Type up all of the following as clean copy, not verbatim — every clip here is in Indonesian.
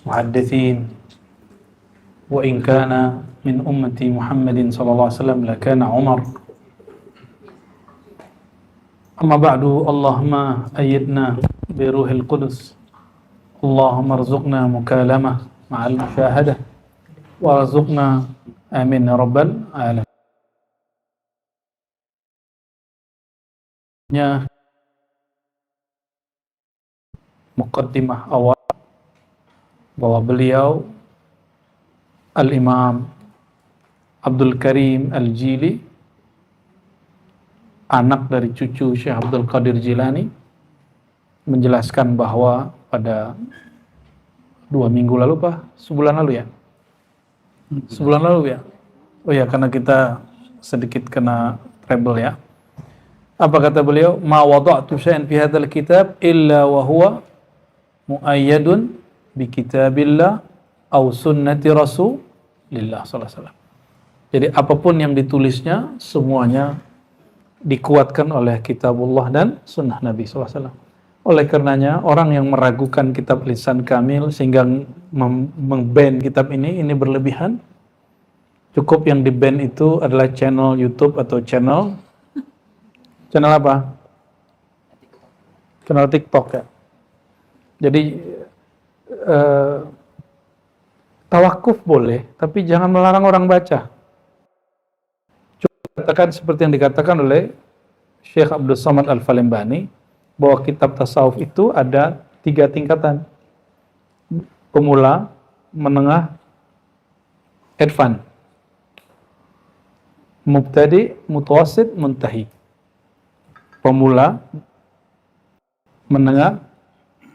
محدثين وإن كان من أمة محمد صلى الله عليه وسلم لكان عمر. أما بعد اللهم أيدنا بروح القدس اللهم ارزقنا مكالمة مع المشاهدة وارزقنا آمين يا رب العالمين. Muqaddimah awal bahwa beliau Al-Imam Abdul Karim Al-Jili, anak dari cucu Syekh Abdul Qadir Jilani, menjelaskan bahwa pada 2 minggu lalu sebulan lalu ya? Sebulan lalu ya? Oh ya, karena kita sedikit kena trouble ya. Apa kata beliau? Ma wada'tu syai'an fi hadzal kitab illa wa huwa muayyadun bi kitabillah aw sunnati rasulillah sallallahu alaihi wasallam. Jadi apapun yang ditulisnya semuanya dikuatkan oleh kitabullah dan sunnah Nabi sallallahu alaihi wasallam. Oleh karenanya orang yang meragukan kitab Lisan Kamil sehingga mem-ban kitab ini berlebihan. Cukup yang di-ban itu adalah channel YouTube atau channel apa? Channel TikTok ya. Jadi tawakuf boleh, tapi jangan melarang orang baca. Cuma katakan seperti yang dikatakan oleh Syekh Abdul Somad Al-Falembani, bahwa kitab tasawuf itu ada 3 tingkatan. Pemula, menengah, advance. Mubtadi, mutawassit, muntahi. Pemula, menengah,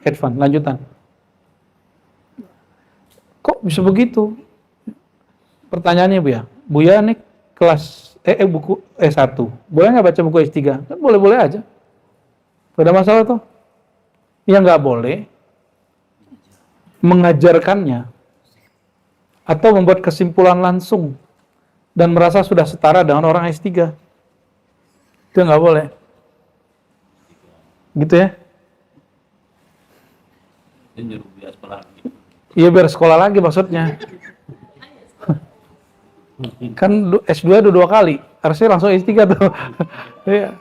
advance, lanjutan. Kok bisa begitu? Pertanyaannya Buya nih kelas buku S1, boleh nggak baca buku S3? Kan boleh-boleh aja. Gak ada masalah tuh. Yang nggak boleh mengajarkannya atau membuat kesimpulan langsung dan merasa sudah setara dengan orang S3. Itu nggak boleh. Gitu ya? Iya, biar sekolah lagi maksudnya. Kan S2 udah 2 kali, harusnya langsung S3 tuh. Iya.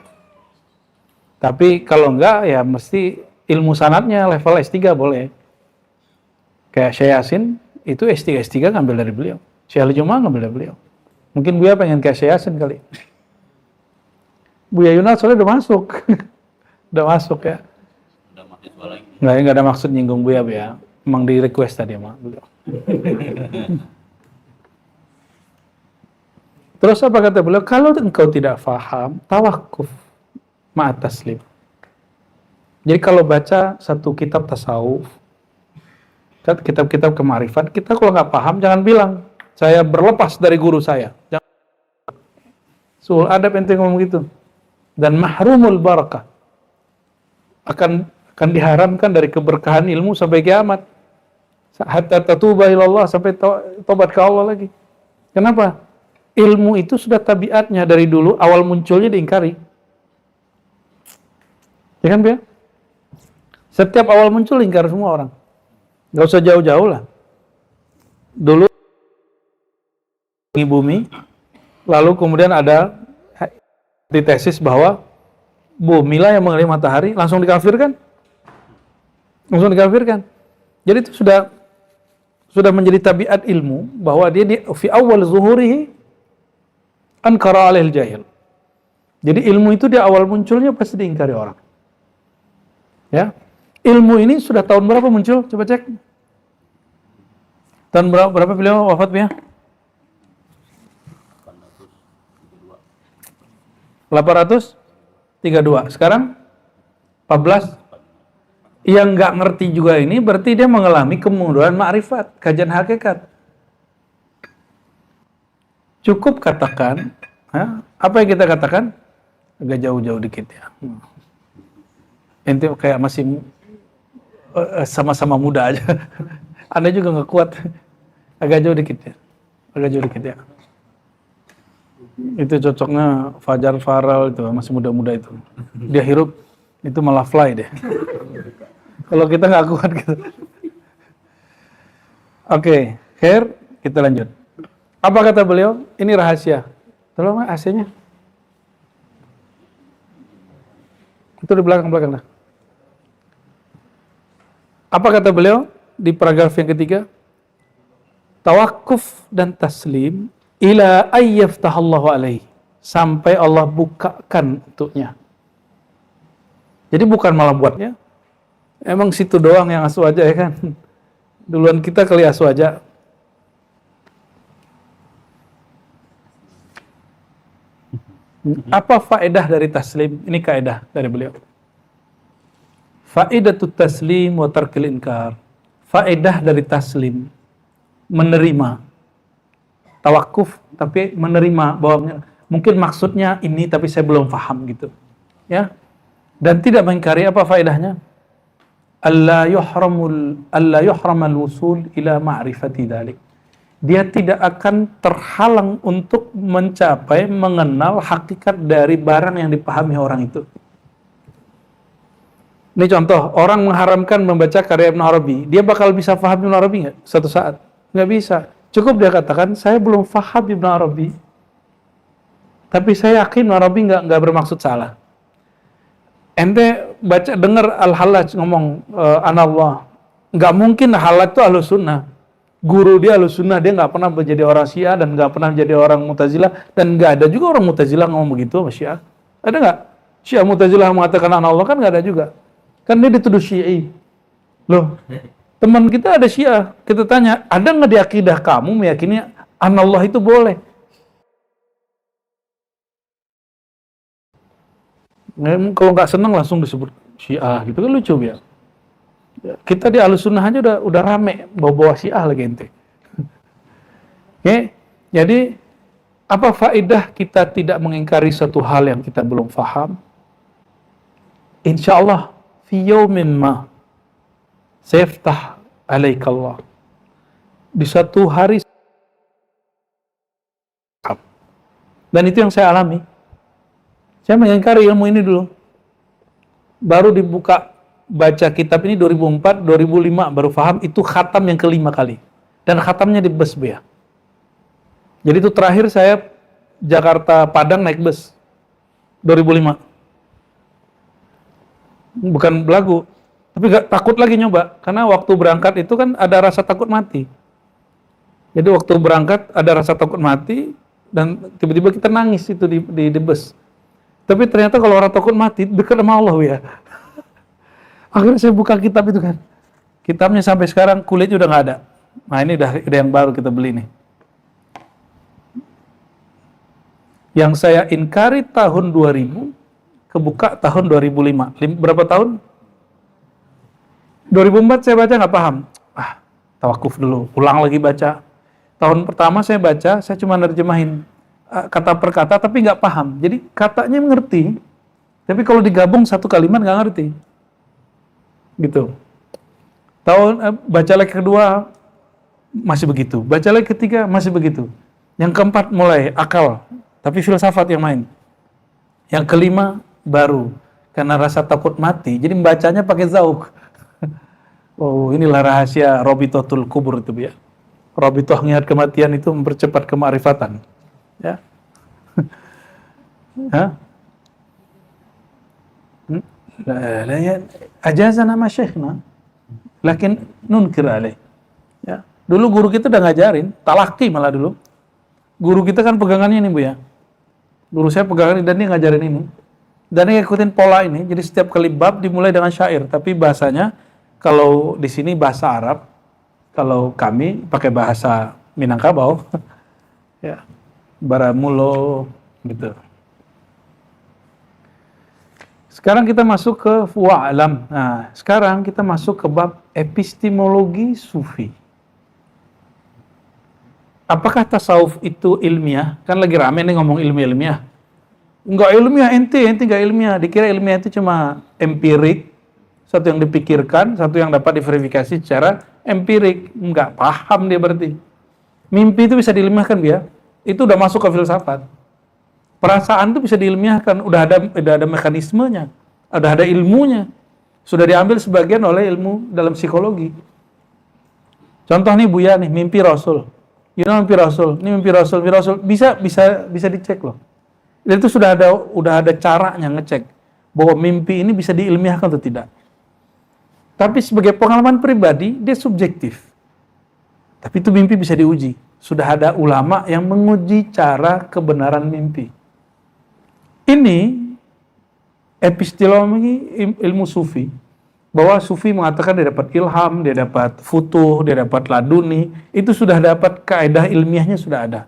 Tapi kalau enggak ya mesti ilmu sanadnya level S3 boleh. Kayak Syekh Yasin itu S3 ngambil dari beliau. Syekh Al-Jum'ah ngambil dari beliau. Mungkin Buya pengen kayak Syekh Yasin kali. Buya Yunus soalnya udah masuk. Udah masuk ya. Udah mahasiswa lagi. Enggak ada maksud nyinggung Buya. Emang di request tadi sama beliau. Terus apa kata beliau? Kalau engkau tidak faham, tawakuf ma'at taslim. Jadi kalau baca satu kitab tasawuf, kitab-kitab kemarifan, kita kalau nggak paham jangan bilang saya berlepas dari guru saya. Sul adab ente ngomong gitu. Dan mahrumul barakah, akan diharamkan dari keberkahan ilmu sampai kiamat. Hatta tatuba ilallah, sampai tobat ke Allah lagi. Kenapa? Ilmu itu sudah tabiatnya dari dulu, awal munculnya diingkari. Ya kan, Bia? Setiap awal muncul ingkar semua orang. Gak usah jauh-jauh lah. Dulu di bumi, lalu kemudian ada antitesis bahwa bumi lah yang mengelilingi matahari, langsung dikafirkan. Jadi itu sudah menjadi tabiat ilmu bahwa dia fi awal zuhurihi ankara alaihil jahil. Jadi ilmu itu di awal munculnya pasti diingkari orang. Ya. Ilmu ini sudah tahun berapa muncul? Coba cek. Tahun berapa beliau wafat ya? 832. Sekarang 14. Yang nggak ngerti juga ini berarti dia mengalami kemunduran ma'rifat, kajian hakikat. Cukup katakan, apa yang kita katakan? Agak jauh-jauh dikit ya. Ente kayak masih sama-sama muda aja. Anda juga nggak kuat. Agak jauh dikit ya. Itu cocoknya Fajar Faral itu, masih muda-muda itu. Dia hirup, itu malah fly deh. Kalau kita nggak kuat gitu. Oke, Khair, kita lanjut. Apa kata beliau? Ini rahasia. Tolong AC-nya. Itu di belakang-belakang dah. Apa kata beliau di paragraf yang ketiga? Tawakuf dan taslim ila ayyaftahallahu alaihi. Sampai Allah bukakan untuknya. Jadi bukan malah buatnya. Emang situ doang yang asu aja ya kan. Duluan kita kali asu aja. Apa faedah dari taslim? Ini kaedah dari beliau. Faedatut taslim wa tarkil inkar. Faedah dari taslim, menerima. Tawakuf, tapi menerima bahwa mungkin maksudnya ini tapi saya belum paham gitu. Ya. Dan tidak mengingkari. Apa faedahnya? Alla yuhramal wusul ila ma'rifati dzalik. Dia tidak akan terhalang untuk mencapai, mengenal hakikat dari barang yang dipahami orang itu. Ini contoh, orang mengharamkan membaca karya Ibn Arabi. Dia bakal bisa paham Ibn Arabi nggak? Suatu saat. Nggak bisa. Cukup dia katakan, saya belum paham Ibn Arabi. Tapi saya yakin Ibn Arabi nggak bermaksud salah. Ente baca, dengar Al-Hallaj ngomong, anallah. Nggak mungkin Hallaj itu Ahlus Sunnah. Guru dia Ahlus Sunnah, dia nggak pernah menjadi orang Syiah dan nggak pernah menjadi orang Mu'tazilah, dan nggak ada juga orang Mu'tazilah ngomong begitu sama Syiah. Ada nggak? Syiah Mu'tazilah mengatakan anallah, kan nggak ada juga. Kan dia dituduh Syi'i. Loh, teman kita ada Syiah, kita tanya, ada nggak di akidah kamu meyakini anallah itu boleh? Kalau nggak senang langsung disebut Syiah, gitu kan lucu ya. Kita di Ahlus Sunnah aja udah rame bawa Syiah lagi ente. Oke, jadi apa faedah kita tidak mengingkari satu hal yang kita belum paham? Insya Allah fi yaumin ma sayaftah alaikallah. Di satu hari, dan itu yang saya alami. Saya mengingkari ilmu ini dulu. Baru dibuka baca kitab ini 2004, 2005 baru paham itu khatam yang kelima kali. Dan khatamnya di bus ya. Jadi itu terakhir saya Jakarta Padang naik bus 2005. Bukan belagu, tapi gak takut lagi nyoba karena waktu berangkat itu kan ada rasa takut mati. Jadi waktu berangkat ada rasa takut mati dan tiba-tiba kita nangis itu di bus. Tapi ternyata kalau orang takut mati dekat sama Allah ya. Akhirnya saya buka kitab itu kan. Kitabnya sampai sekarang kulitnya udah nggak ada. Nah ini udah yang baru kita beli nih. Yang saya inkari tahun 2000, kebuka tahun 2005. Berapa tahun? 2004 saya baca nggak paham. Tawakuf dulu, ulang lagi baca. Tahun pertama saya baca, saya cuma nerjemahin kata per kata, tapi nggak paham. Jadi katanya mengerti, tapi kalau digabung satu kalimat nggak ngerti. Gitu. Baca lagi kedua masih begitu. Baca lagi ketiga masih begitu. Yang keempat mulai akal, tapi filsafat yang main. Yang kelima baru karena rasa takut mati, jadi membacanya pakai zauk. Oh, inilah rahasia Rabitatul Kubur itu ya. Rabitah niat kematian itu mempercepat kemarifatan. Ya. Hah? Ajazana ma syekhna lakin nunkir alaih. Ya. Dulu guru kita udah ngajarin, talaki malah dulu. Guru kita kan pegangannya ini Bu ya. Guru saya pegangan dan dia ngajarin ini. Dan dia ikutin pola ini. Jadi setiap kali bab dimulai dengan syair, tapi bahasanya kalau di sini bahasa Arab, kalau kami pakai bahasa Minangkabau. Ya. Baramulo gitu. Sekarang kita masuk ke wa'alam. Nah, sekarang kita masuk ke bab epistemologi sufi. Apakah tasawuf itu ilmiah? Kan lagi rame nih ngomong ilmiah. Enggak ilmiah, ente enggak ilmiah. Dikira ilmiah itu cuma empirik, satu yang dipikirkan, satu yang dapat diverifikasi secara empirik. Enggak paham dia berarti. Mimpi itu bisa diilmiahkan dia. Itu udah masuk ke filsafat. Perasaan itu bisa diilmiahkan, udah ada mekanismenya, udah ada ilmunya. Sudah diambil sebagian oleh ilmu dalam psikologi. Contoh nih Buya nih, mimpi Rasul. Mimpi Rasul, ini mimpi Rasul, bisa dicek loh. Dan itu udah ada caranya ngecek bahwa mimpi ini bisa diilmiahkan atau tidak. Tapi sebagai pengalaman pribadi, dia subjektif. Tapi itu mimpi bisa diuji. Sudah ada ulama yang menguji cara kebenaran mimpi. Ini epistemologi ilmu sufi, bahwa sufi mengatakan dia dapat ilham, dia dapat futuh, dia dapat laduni, itu sudah dapat kaidah ilmiahnya sudah ada.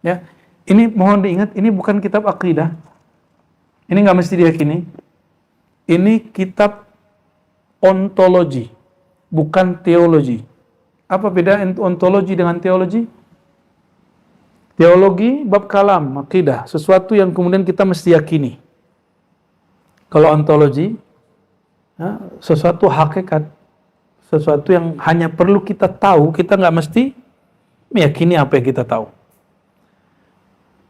Ya, ini mohon diingat, ini bukan kitab akidah, ini nggak mesti diyakini, ini kitab ontologi, bukan teologi. Apa beda ontologi dengan teologi? Teologi bab kalam, akidah, sesuatu yang kemudian kita mesti yakini. Kalau ontologi, ya, sesuatu hakikat, sesuatu yang hanya perlu kita tahu, kita nggak mesti meyakini apa yang kita tahu.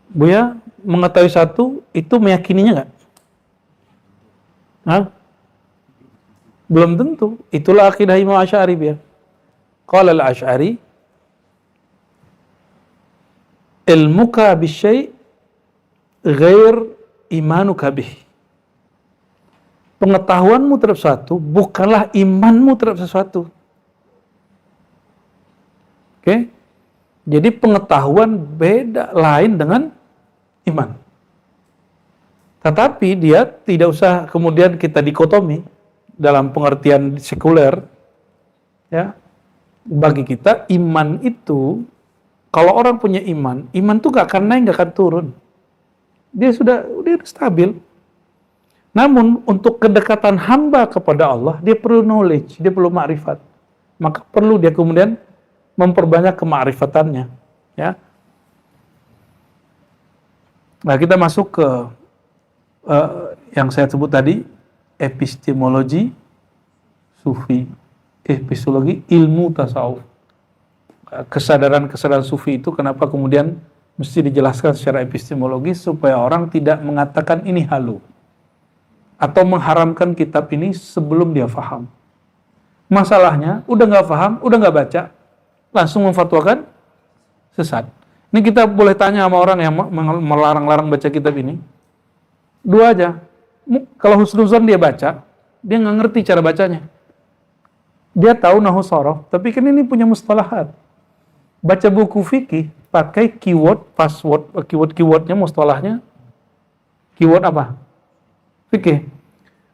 Buya mengetahui satu, itu meyakininya nggak? Hah? Belum tentu. Itulah akidah Imam Asy'ari ya. Qala al-Asy'ari, ilmuka bisyai' ghair imanuka bih. Pengetahuanmu terhadap sesuatu bukanlah imanmu terhadap sesuatu. Oke? Jadi pengetahuan beda lain dengan iman. Tetapi dia tidak usah kemudian kita dikotomi dalam pengertian sekuler. Ya. Bagi kita iman itu, kalau orang punya iman tuh gak akan naik, gak akan turun. Dia sudah stabil. Namun untuk kedekatan hamba kepada Allah, dia perlu knowledge, dia perlu ma'rifat. Maka perlu dia kemudian memperbanyak kema'rifatannya. Ya. Nah, kita masuk ke yang saya sebut tadi, epistemologi sufi, epistemologi ilmu tasawuf. Kesadaran sufi itu kenapa kemudian mesti dijelaskan secara epistemologis supaya orang tidak mengatakan ini halu atau mengharamkan kitab ini sebelum dia faham. Masalahnya udah nggak faham, udah nggak baca, langsung memfatwakan sesat. Ini kita boleh tanya sama orang yang melarang-larang baca kitab ini. Dua aja. Kalau husnuzon dia baca, dia nggak ngerti cara bacanya. Dia tahu nahwu shorof, tapi kan ini punya mustalahat. Baca buku fikih pakai keywordnya mustalahnya. Keyword apa? Fikih.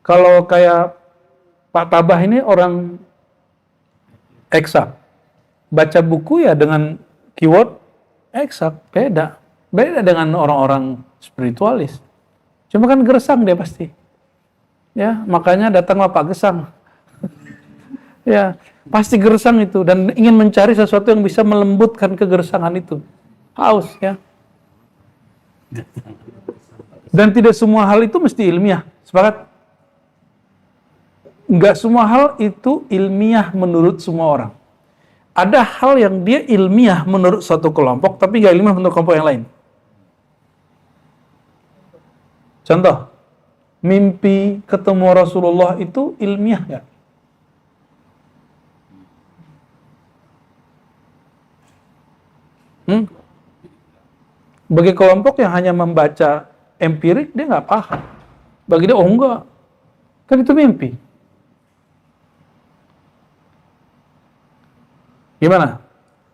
Kalau kayak Pak Tabah ini orang eksak. Baca buku ya dengan keyword eksak. Beda dengan orang-orang spiritualis. Cuma kan gersang dia pasti. Ya, makanya datanglah Pak Gesang. Ya, pasti gersang itu dan ingin mencari sesuatu yang bisa melembutkan kegersangan itu. Haus ya. Dan tidak semua hal itu mesti ilmiah. Sepakat? Enggak semua hal itu ilmiah menurut semua orang. Ada hal yang dia ilmiah menurut suatu kelompok, tapi enggak ilmiah menurut kelompok yang lain. Contoh, mimpi ketemu Rasulullah itu ilmiah enggak? Bagi kelompok yang hanya membaca empirik, dia nggak paham. Bagi dia, oh enggak, kan itu mimpi. Gimana?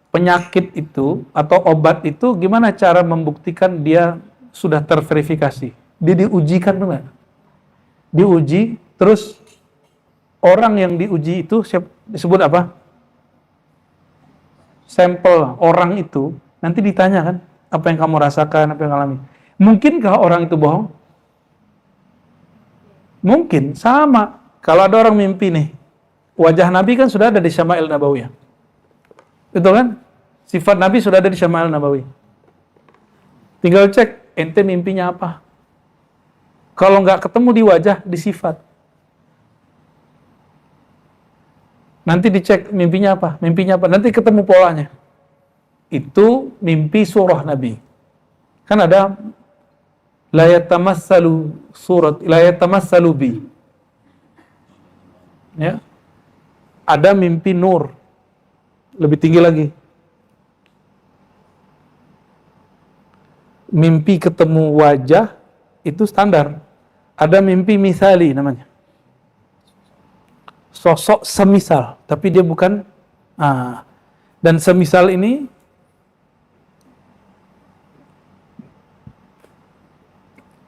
Penyakit itu atau obat itu gimana cara membuktikan dia sudah terverifikasi? Dia diujikan enggak? Diuji, terus orang yang diuji itu disebut apa? Sampel orang itu nanti ditanya kan, apa yang kamu rasakan, apa yang kamu alami. Mungkinkah orang itu bohong? Mungkin, sama. Kalau ada orang mimpi nih, wajah Nabi kan sudah ada di Syama'il Nabawiyah. Betul kan? Sifat Nabi sudah ada di Syama'il Nabawi. Tinggal cek, ente mimpinya apa? Kalau nggak ketemu di wajah, di sifat. Nanti dicek mimpinya apa? Nanti ketemu polanya. Itu mimpi surah Nabi. Kan ada la yatamassalu bi. Ya. Ada mimpi nur. Lebih tinggi lagi. Mimpi ketemu wajah itu standar. Ada mimpi misali namanya. Sosok semisal, tapi dia bukan. Dan semisal ini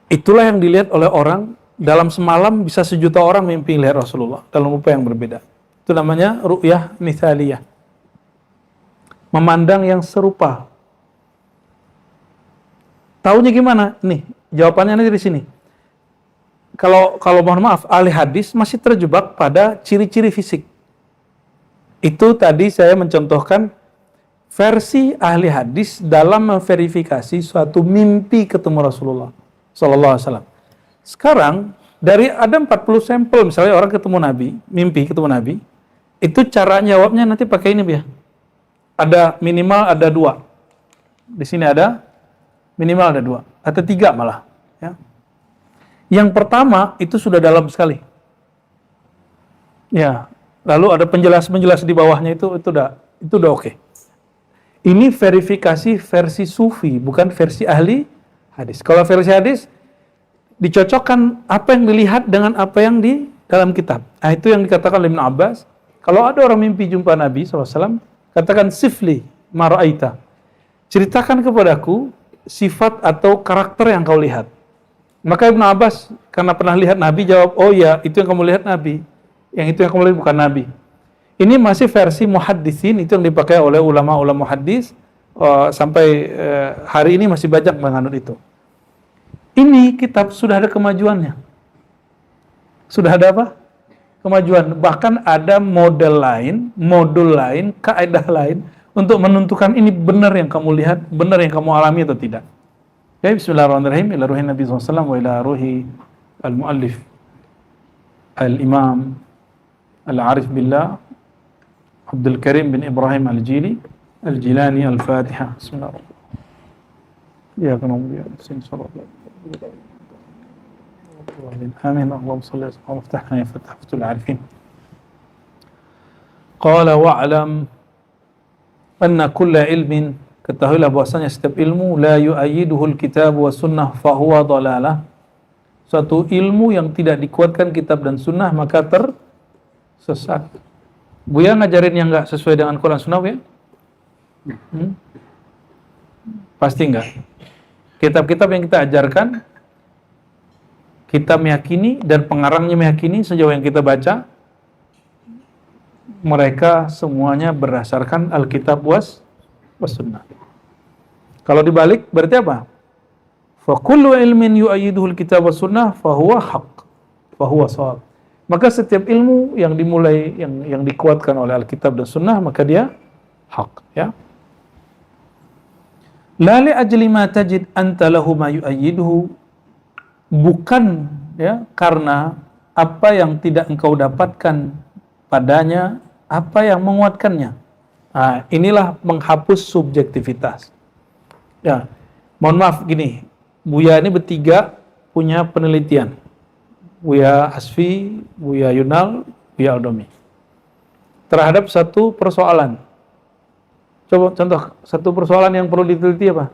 itulah yang dilihat oleh orang. Dalam semalam bisa 1.000.000 orang mimpi lihat Rasulullah dalam rupa yang berbeda. Itu namanya ru'yah mithaliyah. Memandang yang serupa. Taunya gimana? Nih, jawabannya nanti di sini. Kalau mohon maaf, ahli hadis masih terjebak pada ciri-ciri fisik. Itu tadi saya mencontohkan versi ahli hadis dalam memverifikasi suatu mimpi ketemu Rasulullah sallallahu alaihi wasallam. Sekarang dari ada 40 sampel, misalnya orang ketemu Nabi, mimpi ketemu Nabi, itu cara jawabnya nanti pakai ini ya. Ada minimal ada 2. Di sini ada minimal ada 2 atau 3 malah. Ya. Yang pertama itu sudah dalam sekali. Ya, lalu ada penjelas di bawahnya itu udah oke. Ini verifikasi versi sufi, bukan versi ahli hadis. Kalau versi hadis dicocokkan apa yang dilihat dengan apa yang di dalam kitab. Nah, itu yang dikatakan oleh Ibn Abbas. Kalau ada orang mimpi jumpa Nabi SAW, katakan sifli mara'aita. Ceritakan kepadaku sifat atau karakter yang kau lihat. Maka Ibn Abbas karena pernah lihat Nabi jawab, oh ya itu yang kamu lihat Nabi. Yang itu yang kamu lihat bukan Nabi. Ini masih versi muhaddisin, itu yang dipakai oleh ulama-ulama muhaddis sampai hari ini masih banyak menganut itu. Ini kitab sudah ada kemajuannya. Sudah ada apa? Kemajuan. Bahkan ada modul lain, kaidah lain untuk menentukan ini benar yang kamu lihat, benar yang kamu alami atau tidak. Ya, bismillahirrahmanirrahim. Ila ruhi Nabi SAW wa ila ruhi al-muallif al-imam al-arif billah Abdul Karim bin Ibrahim al-Jilani al-Fatiha. Bismillahirrahmanirrahim. Ya kana mulia sin sallallahu Amin. Allahumma salli ala Muhammad waftahna ya fathatul arifin. Qala wa'lam anna kulla ilmin, ketahuilah bahwasanya setiap ilmu la yu'ayyiduhul kitab wa sunnah fahuwa dhalalah. Suatu ilmu yang tidak dikuatkan kitab dan sunnah maka tersesat. Buya ngajarin yang enggak sesuai dengan Quran sunnah ya? Pasti enggak. Kitab-kitab yang kita ajarkan, kita meyakini dan pengarangnya meyakini sejauh yang kita baca, mereka semuanya berdasarkan Alkitab was sunnah. Kalau dibalik berarti apa? Fa kullu ilmin yu'ayyiduhul kitab was sunnah fa huwa haqq, fa huwa shawab. Maka setiap ilmu yang dimulai yang dikuatkan oleh Alkitab dan sunnah maka dia hak, ya. La li ajli ma tajid anta lahu ma yu'ayyiduhu, bukan ya karena apa yang tidak engkau dapatkan padanya apa yang menguatkannya. Nah, inilah menghapus subjektivitas. Ya, mohon maaf gini, Buya ini bertiga punya penelitian. Buya Asfi, Buya Yunal, Buya Aldomi. Terhadap satu persoalan. Coba contoh satu persoalan yang perlu diteliti apa?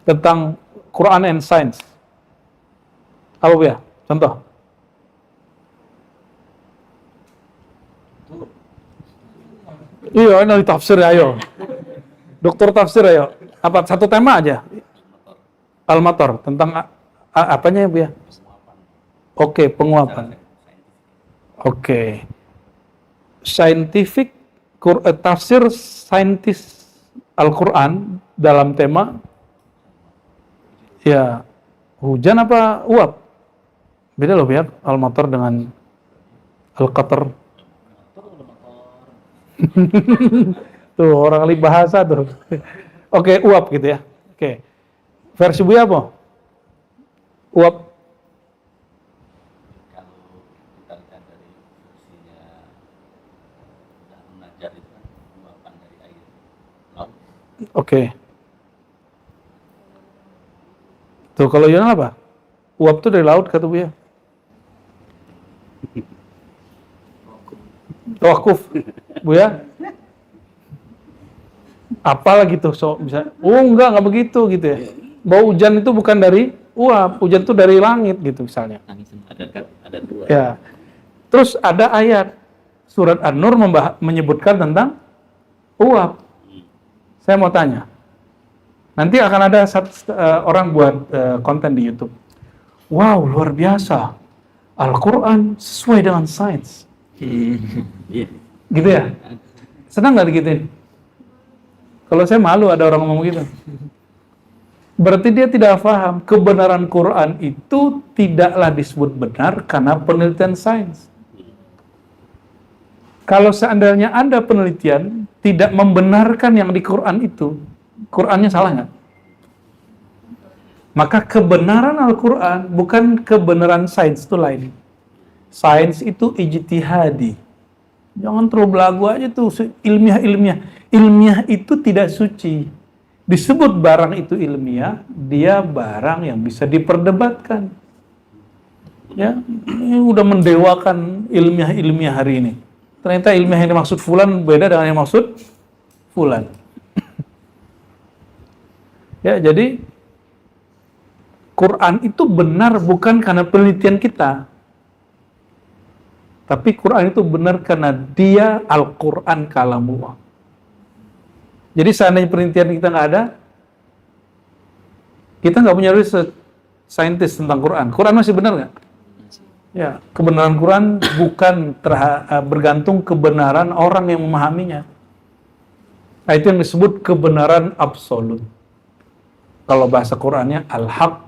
Tentang Quran and Science. Apa ya? Contoh. Iya, ini tafsir ayo. Dokter tafsir ayo. Apa satu tema aja? Al-Matar tentang apanya ya, Bu ya? Oke, penguapan. Oke. Scientific tafsir saintis Al-Quran dalam tema ya hujan apa uap? Beda loh ya, Al-Matar dengan Al-Qatar. Tuh orang ahli bahasa tuh. Oke, uap gitu ya. Oke. Versi Buya apa? Uap. Kalau kita lihat dari versinya sudah mengajar itu kan uapan dari air laut. Oke. Tuh kalau Yunal apa? Uap tuh dari laut kata Buya. Tawakuf, Bu ya. Apalah gitu, so bisa. Oh enggak begitu gitu ya. Bahwa hujan itu bukan dari uap, hujan itu dari langit gitu misalnya. Ada dua. Ya. Terus ada ayat surat An-Nur menyebutkan tentang uap. Saya mau tanya. Nanti akan ada orang buat konten di YouTube. Wow, luar biasa. Al-Quran sesuai dengan sains. Iya. Gitu ya? Senang nggak digituin? Kalau saya malu ada orang ngomong gitu. Berarti dia tidak paham. Kebenaran Quran itu tidaklah disebut benar karena penelitian sains. Kalau seandainya ada penelitian tidak membenarkan yang di Quran itu, Qurannya salah nggak? Maka kebenaran Al-Quran bukan kebenaran sains, itu lain. Sains itu ijtihadi. Jangan terlalu belagu aja tuh, ilmiah. Ilmiah itu tidak suci. Disebut barang itu ilmiah, dia barang yang bisa diperdebatkan. Ya, ini udah mendewakan ilmiah hari ini. Ternyata ilmiah yang dimaksud fulan beda dengan yang maksud fulan. Ya, jadi Quran itu benar bukan karena penelitian kita. Tapi Quran itu benar karena dia Al-Quran kalamullah. Jadi seandainya penelitian kita nggak ada, kita nggak punya riset saintis tentang Quran. Quran masih benar nggak? Ya, kebenaran Quran bukan bergantung kebenaran orang yang memahaminya. Nah, itu yang disebut kebenaran absolut. Kalau bahasa Qurannya al-haq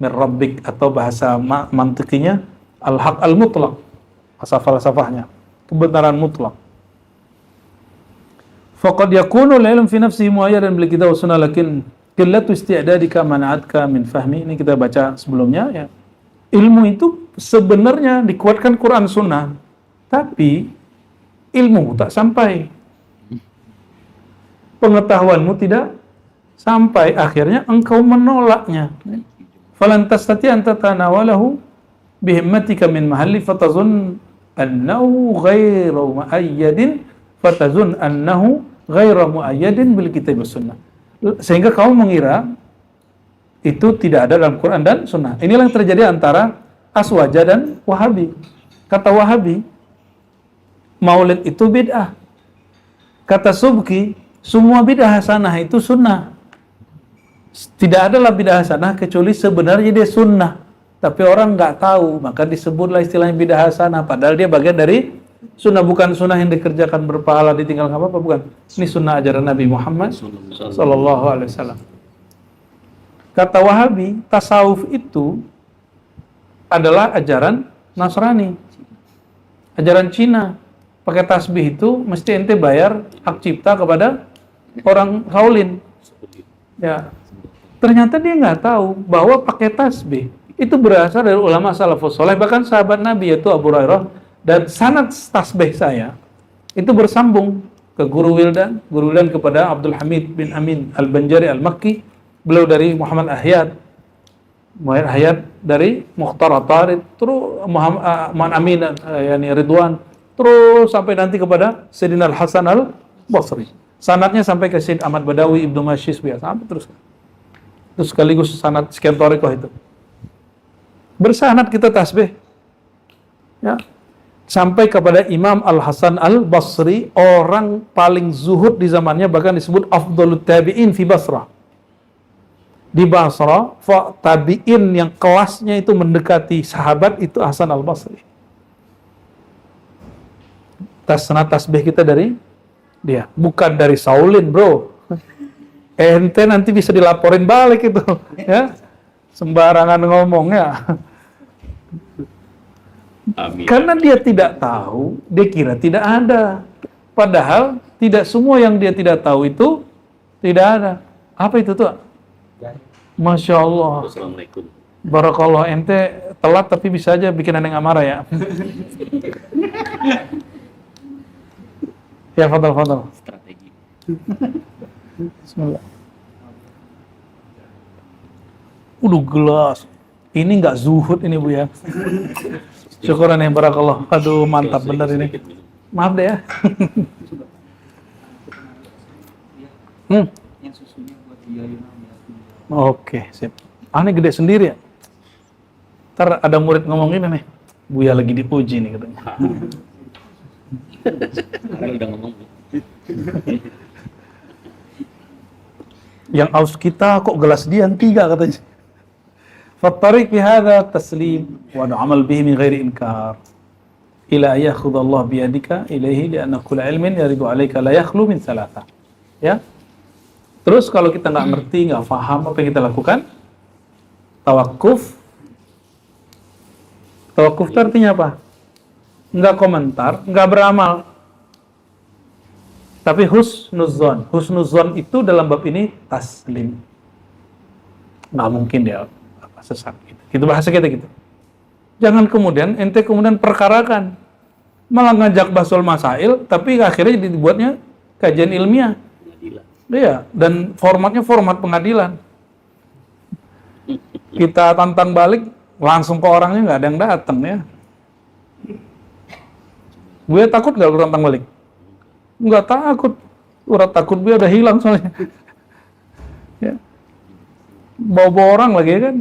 min rabbik, atau bahasa mantikinya al-haq al-mutlaq. Bahasa falsafahnya kebenaran mutlak. Faqad yakunu al-ilm fi nafsihi muayyadan bil kitab wa sunnah, lakin qillatu isti'dadika man'atka min fahmi. Ini kita baca sebelumnya ya. Ilmu itu sebenarnya dikuatkan Quran Sunnah, tapi ilmu tak sampai. Pengetahuanmu tidak sampai, akhirnya engkau menolaknya. Falan tastati an tatanawalahu bihimmatika min mahalli fatazun annahu ghairu muayyadin bil kitab was sunnah. Sehingga kamu mengira itu tidak ada dalam Quran dan Sunnah. Inilah yang terjadi antara Aswaja dan Wahabi. Kata Wahabi, Maulid itu bid'ah. Kata Subki, semua bid'ah hasanah itu sunnah. Tidak adalah bid'ah hasanah kecuali sebenarnya dia sunnah, tapi orang nggak tahu, maka disebutlah istilahnya bid'ah hasanah. Padahal dia bagian dari sunnah, bukan sunnah yang dikerjakan berpahala ditinggalkan apa-apa, bukan. Ini sunnah ajaran Nabi Muhammad Sallallahu Alaihi Wasallam. Kata Wahabi, tasawuf itu adalah ajaran Nasrani, ajaran Cina. Pakai tasbih itu mesti ente bayar hak cipta kepada orang Shaolin. Ya, ternyata dia nggak tahu bahwa pakai tasbih itu berasal dari ulama salafus saleh, bahkan sahabat Nabi yaitu Abu Hurairah. Dan sanad tasbih saya itu bersambung ke Guru Wildan kepada Abdul Hamid bin Amin Al-Banjari Al-Makki, beliau dari Muhammad Ahyad dari Mukhtar Atarid, terus Muhammad Amin yani Ridwan, terus sampai nanti kepada Sayyidina Al-Hasan Al-Basri. Sanadnya sampai ke Sayyid Ahmad Badawi, Ibnu Mashis, sampai terus. Terus sekaligus sanad sekian thariqah itu. Bersanad kita tasbih. Ya. Sampai kepada Imam Al-Hasan Al-Basri, orang paling zuhud di zamannya, bahkan disebut afdalut tabi'in fi Basrah. Di Basrah, tabi'in yang kelasnya itu mendekati sahabat itu Hasan Al-Basri. Sanad tasbih kita dari dia, bukan dari Shaolin, bro. Ente nanti bisa dilaporin balik itu, ya. Sembarangan ngomong ya. Amin. Karena dia tidak tahu, dia kira tidak ada. Padahal tidak semua yang dia tidak tahu itu tidak ada. Apa itu tuh? Masya Allah. Assalamualaikum. Barakallah, ente telat tapi bisa aja bikin aneh marah ya. Ya, fadal. Strategi. Bismillah. Udah gelas. Ini nggak zuhud ini Bu ya. Syukuran ya, barakallah. Aduh, mantap bener ini. Maaf deh ya. Yang susunya buat dia Yunani. Oke, sip. Ini gede sendiri ya. Ntar ada murid ngomong ini nih, Buya lagi dipuji nih katanya. Sekarang udah ngomong. Yang aus kita kok gelas dia yang 3 katanya. Fattariq fi hadha taslim wa amal bihi min ghairi inkar. Ila ayakhudha Allah biyadika ilaihi lianna kulla ilmin yaridu alaika la yakhlu min thalatha. Ya. Terus kalau kita nggak ngerti, nggak paham apa yang kita lakukan, tawakuf. Tawakuf itu artinya apa? Nggak komentar, nggak beramal. Tapi husnuzon. Husnuzon itu dalam bab ini taslim. Nggak mungkin dia sesat. Gitu bahasa kita gitu. Jangan kemudian ente perkarakan. Malah ngajak basul masail, tapi akhirnya dibuatnya kajian ilmiah. Iya, dan formatnya format pengadilan. Kita tantang balik, langsung ke orangnya nggak ada yang datang ya. Gue takut nggak lu tantang balik? Nggak takut. Urat takut gue udah hilang soalnya. Ya. Bawa orang lagi kan,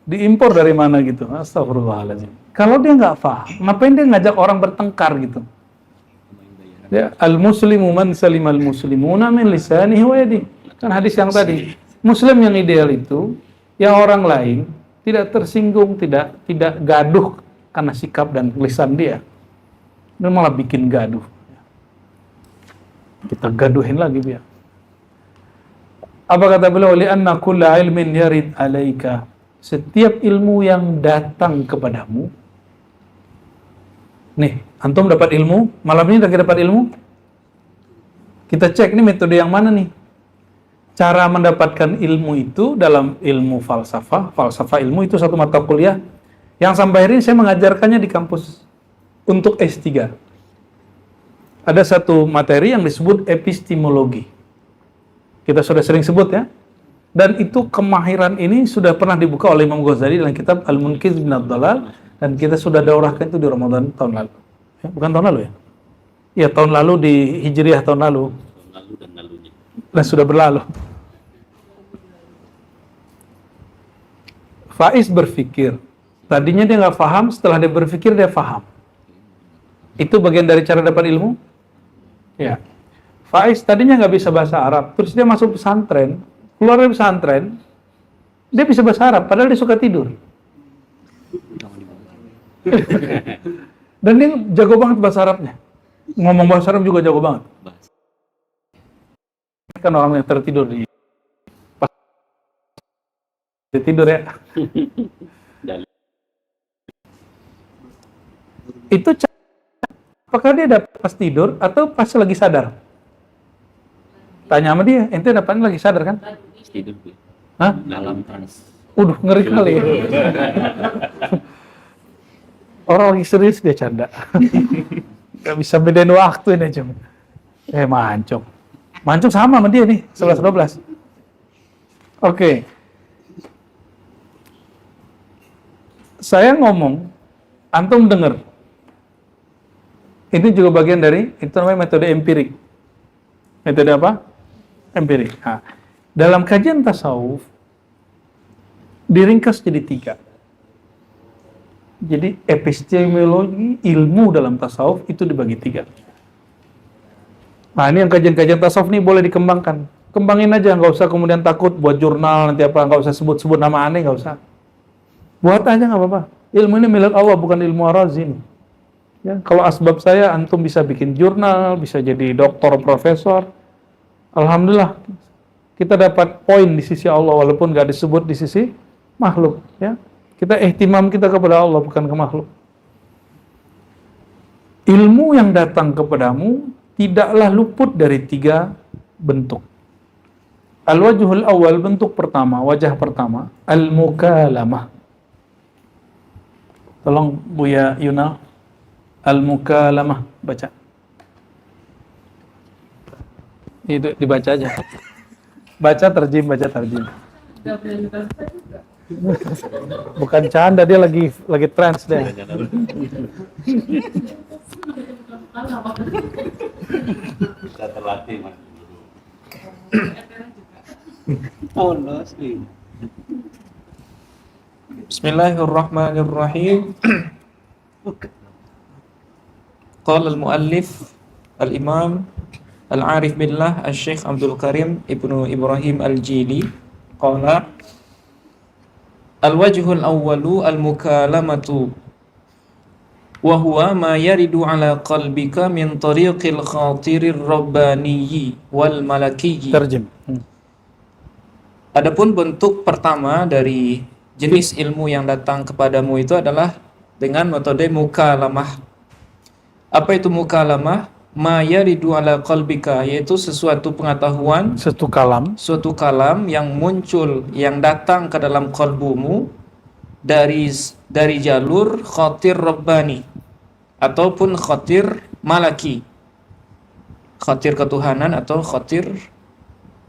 diimpor dari mana gitu. Astagfirullahaladzim. Kalau dia nggak paham, ngapain dia ngajak orang bertengkar gitu? Ya, al-muslimu man salimal muslimuna min lisanihi wa yadihi. Kan hadis yang tadi. Muslim yang ideal itu yang orang lain tidak tersinggung, tidak gaduh karena sikap dan lisan dia. Dan malah bikin gaduh. Kita gaduhin lagi dia. Apa kata beliau? Li anna kulla ilmin yarid alaika. Setiap ilmu yang datang kepadamu. Nih, antum dapat ilmu, malam ini lagi dapat ilmu. Kita cek nih metode yang mana nih. Cara mendapatkan ilmu itu dalam ilmu falsafah ilmu itu satu mata kuliah yang sampai hari ini saya mengajarkannya di kampus untuk S3. Ada satu materi yang disebut epistemologi. Kita sudah sering sebut ya. Dan itu kemahiran ini sudah pernah dibuka oleh Imam Ghazali dalam kitab Al-Munqiz min ad-Dhalal. Dan kita sudah daurahkan itu di Ramadan tahun lalu. Ya, bukan tahun lalu ya? Iya, tahun lalu di Hijriah tahun lalu. Tahun lalu dan lalunya. Dan sudah berlalu. Faiz berpikir. Tadinya dia nggak paham, setelah dia berpikir dia paham. Itu bagian dari cara dapat ilmu? Ya. Faiz tadinya nggak bisa bahasa Arab, terus dia masuk pesantren, keluar dari pesantren, dia bisa bahasa Arab, padahal dia suka tidur. Dan dia jago banget bahasa Arabnya. Ngomong bahasa Arab juga jago banget. Kan orang yang tertidur di tidur ya. Itu apakah dia dapat pas tidur atau pas lagi sadar? Tanya sama dia, ente dapatnya lagi sadar kan? Tidur gue. Hah? Dalam trans. Ngeri kali ya. Orang lagi serius dia canda. Gak bisa bedain waktu ini cuma. Mancung. Mancung sama dia nih, 11-12. Oke. Saya ngomong, antum denger. Ini juga bagian dari, itu namanya metode empirik. Metode apa? Empirik. Nah, dalam kajian tasawuf, diringkas jadi 3. Jadi epistemologi, ilmu dalam tasawuf itu dibagi 3. Nah ini yang kajian-kajian tasawuf nih boleh dikembangkan. Kembangin aja, nggak usah kemudian takut buat jurnal nanti apa, nggak usah sebut-sebut nama aneh, nggak usah. Buat aja nggak apa-apa. Ilmu ini milik Allah, bukan ilmu Ar-Razi. Ya, kalau asbab saya, antum bisa bikin jurnal, bisa jadi doktor, profesor. Alhamdulillah, kita dapat poin di sisi Allah walaupun nggak disebut di sisi makhluk. Ya. Kita ihtimam kita kepada Allah, bukan ke makhluk. Ilmu yang datang kepadamu tidaklah luput dari 3 bentuk. Al-wajhul awal, bentuk pertama, wajah pertama, al-mukalamah. Tolong Buya Yunal, al-mukalamah, baca. Itu dibaca aja. Baca terjem. Bukan canda, dia lagi trans deh. Kita terlatih mas dulu. Polos nih. Bismillahirrahmanirrahim. Qala al-muallif al-imam al-arif billah al-syekh Abdul Karim ibnu Ibrahim al-Jili qala al-wajhul awwalu al-mukalamatu wa huwa ma yaridu ala qalbika min tariqil khatirir rabbaniyyi wal malakiyyi. Terjem. Adapun bentuk pertama dari jenis ilmu yang datang kepadamu itu adalah dengan metode mukalamah. Apa itu mukalamah? Ma yaridu ala qalbika, yaitu sesuatu pengetahuan, Satu kalam. suatu kalam yang muncul, yang datang ke dalam kalbumu dari jalur khatir rabbani ataupun khatir malaki, khatir ketuhanan atau khatir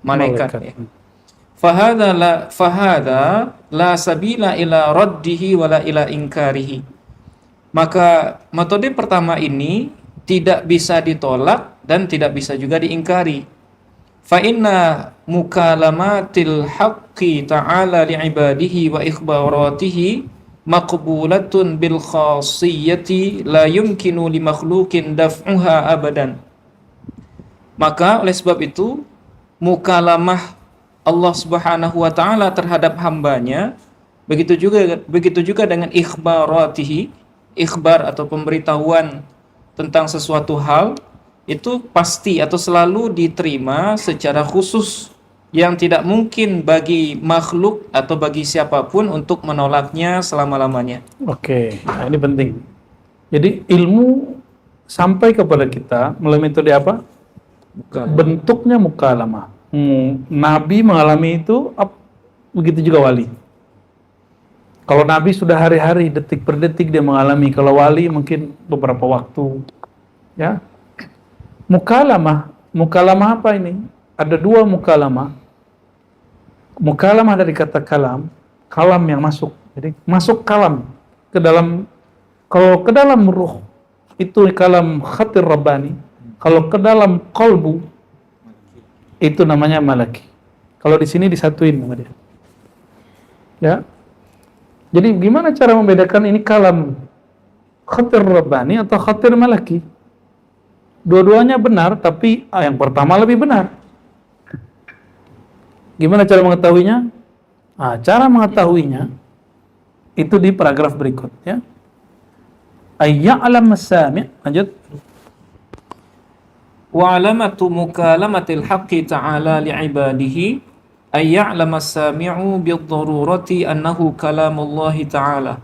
malaikat. Ya. Fahada la sabila ila raddihi wala ila inkarihi. Maka metode pertama ini tidak bisa ditolak dan tidak bisa juga diingkari. Fa inna mukalamatil haqqi ta'ala li'ibadihi wa ikhbaratihi maqbulatun bil khasiyyati la yumkinu li makhluqin daf'uha abadan. Maka oleh sebab itu mukalamah Allah Subhanahu wa taala terhadap hambanya, begitu juga dengan ikhbaratihi, ikhbar atau pemberitahuan tentang sesuatu hal, itu pasti atau selalu diterima secara khusus yang tidak mungkin bagi makhluk atau bagi siapapun untuk menolaknya selama-lamanya. Oke, nah ini penting. Jadi ilmu sampai kepada kita melalui metode apa? Bentuknya mukalamah. Nabi mengalami itu, begitu juga wali. Kalau Nabi sudah hari-hari, detik per detik dia mengalami. Kalau wali mungkin beberapa waktu. Ya, mukalamah apa ini? Ada dua mukalamah. Mukalamah dari kata kalam yang masuk. Jadi masuk kalam ke dalam. Kalau ke dalam ruh itu kalam khatir rabbani. Kalau ke dalam qalbu itu namanya malaki. Kalau di sini disatuin sama dia. Ya. Jadi gimana cara membedakan ini kalam khatir rabbani atau khatir malaki? Dua-duanya benar, tapi yang pertama lebih benar. Gimana cara mengetahuinya? Cara mengetahuinya itu di paragraf berikut, ya. Ayya'lam as-sami', lanjut. Wa alamatu mukalamatil haqqi ta'ala li'ibadihi ay ya'lama as-sami'u bid-darurati annahu kalamullahi ta'ala.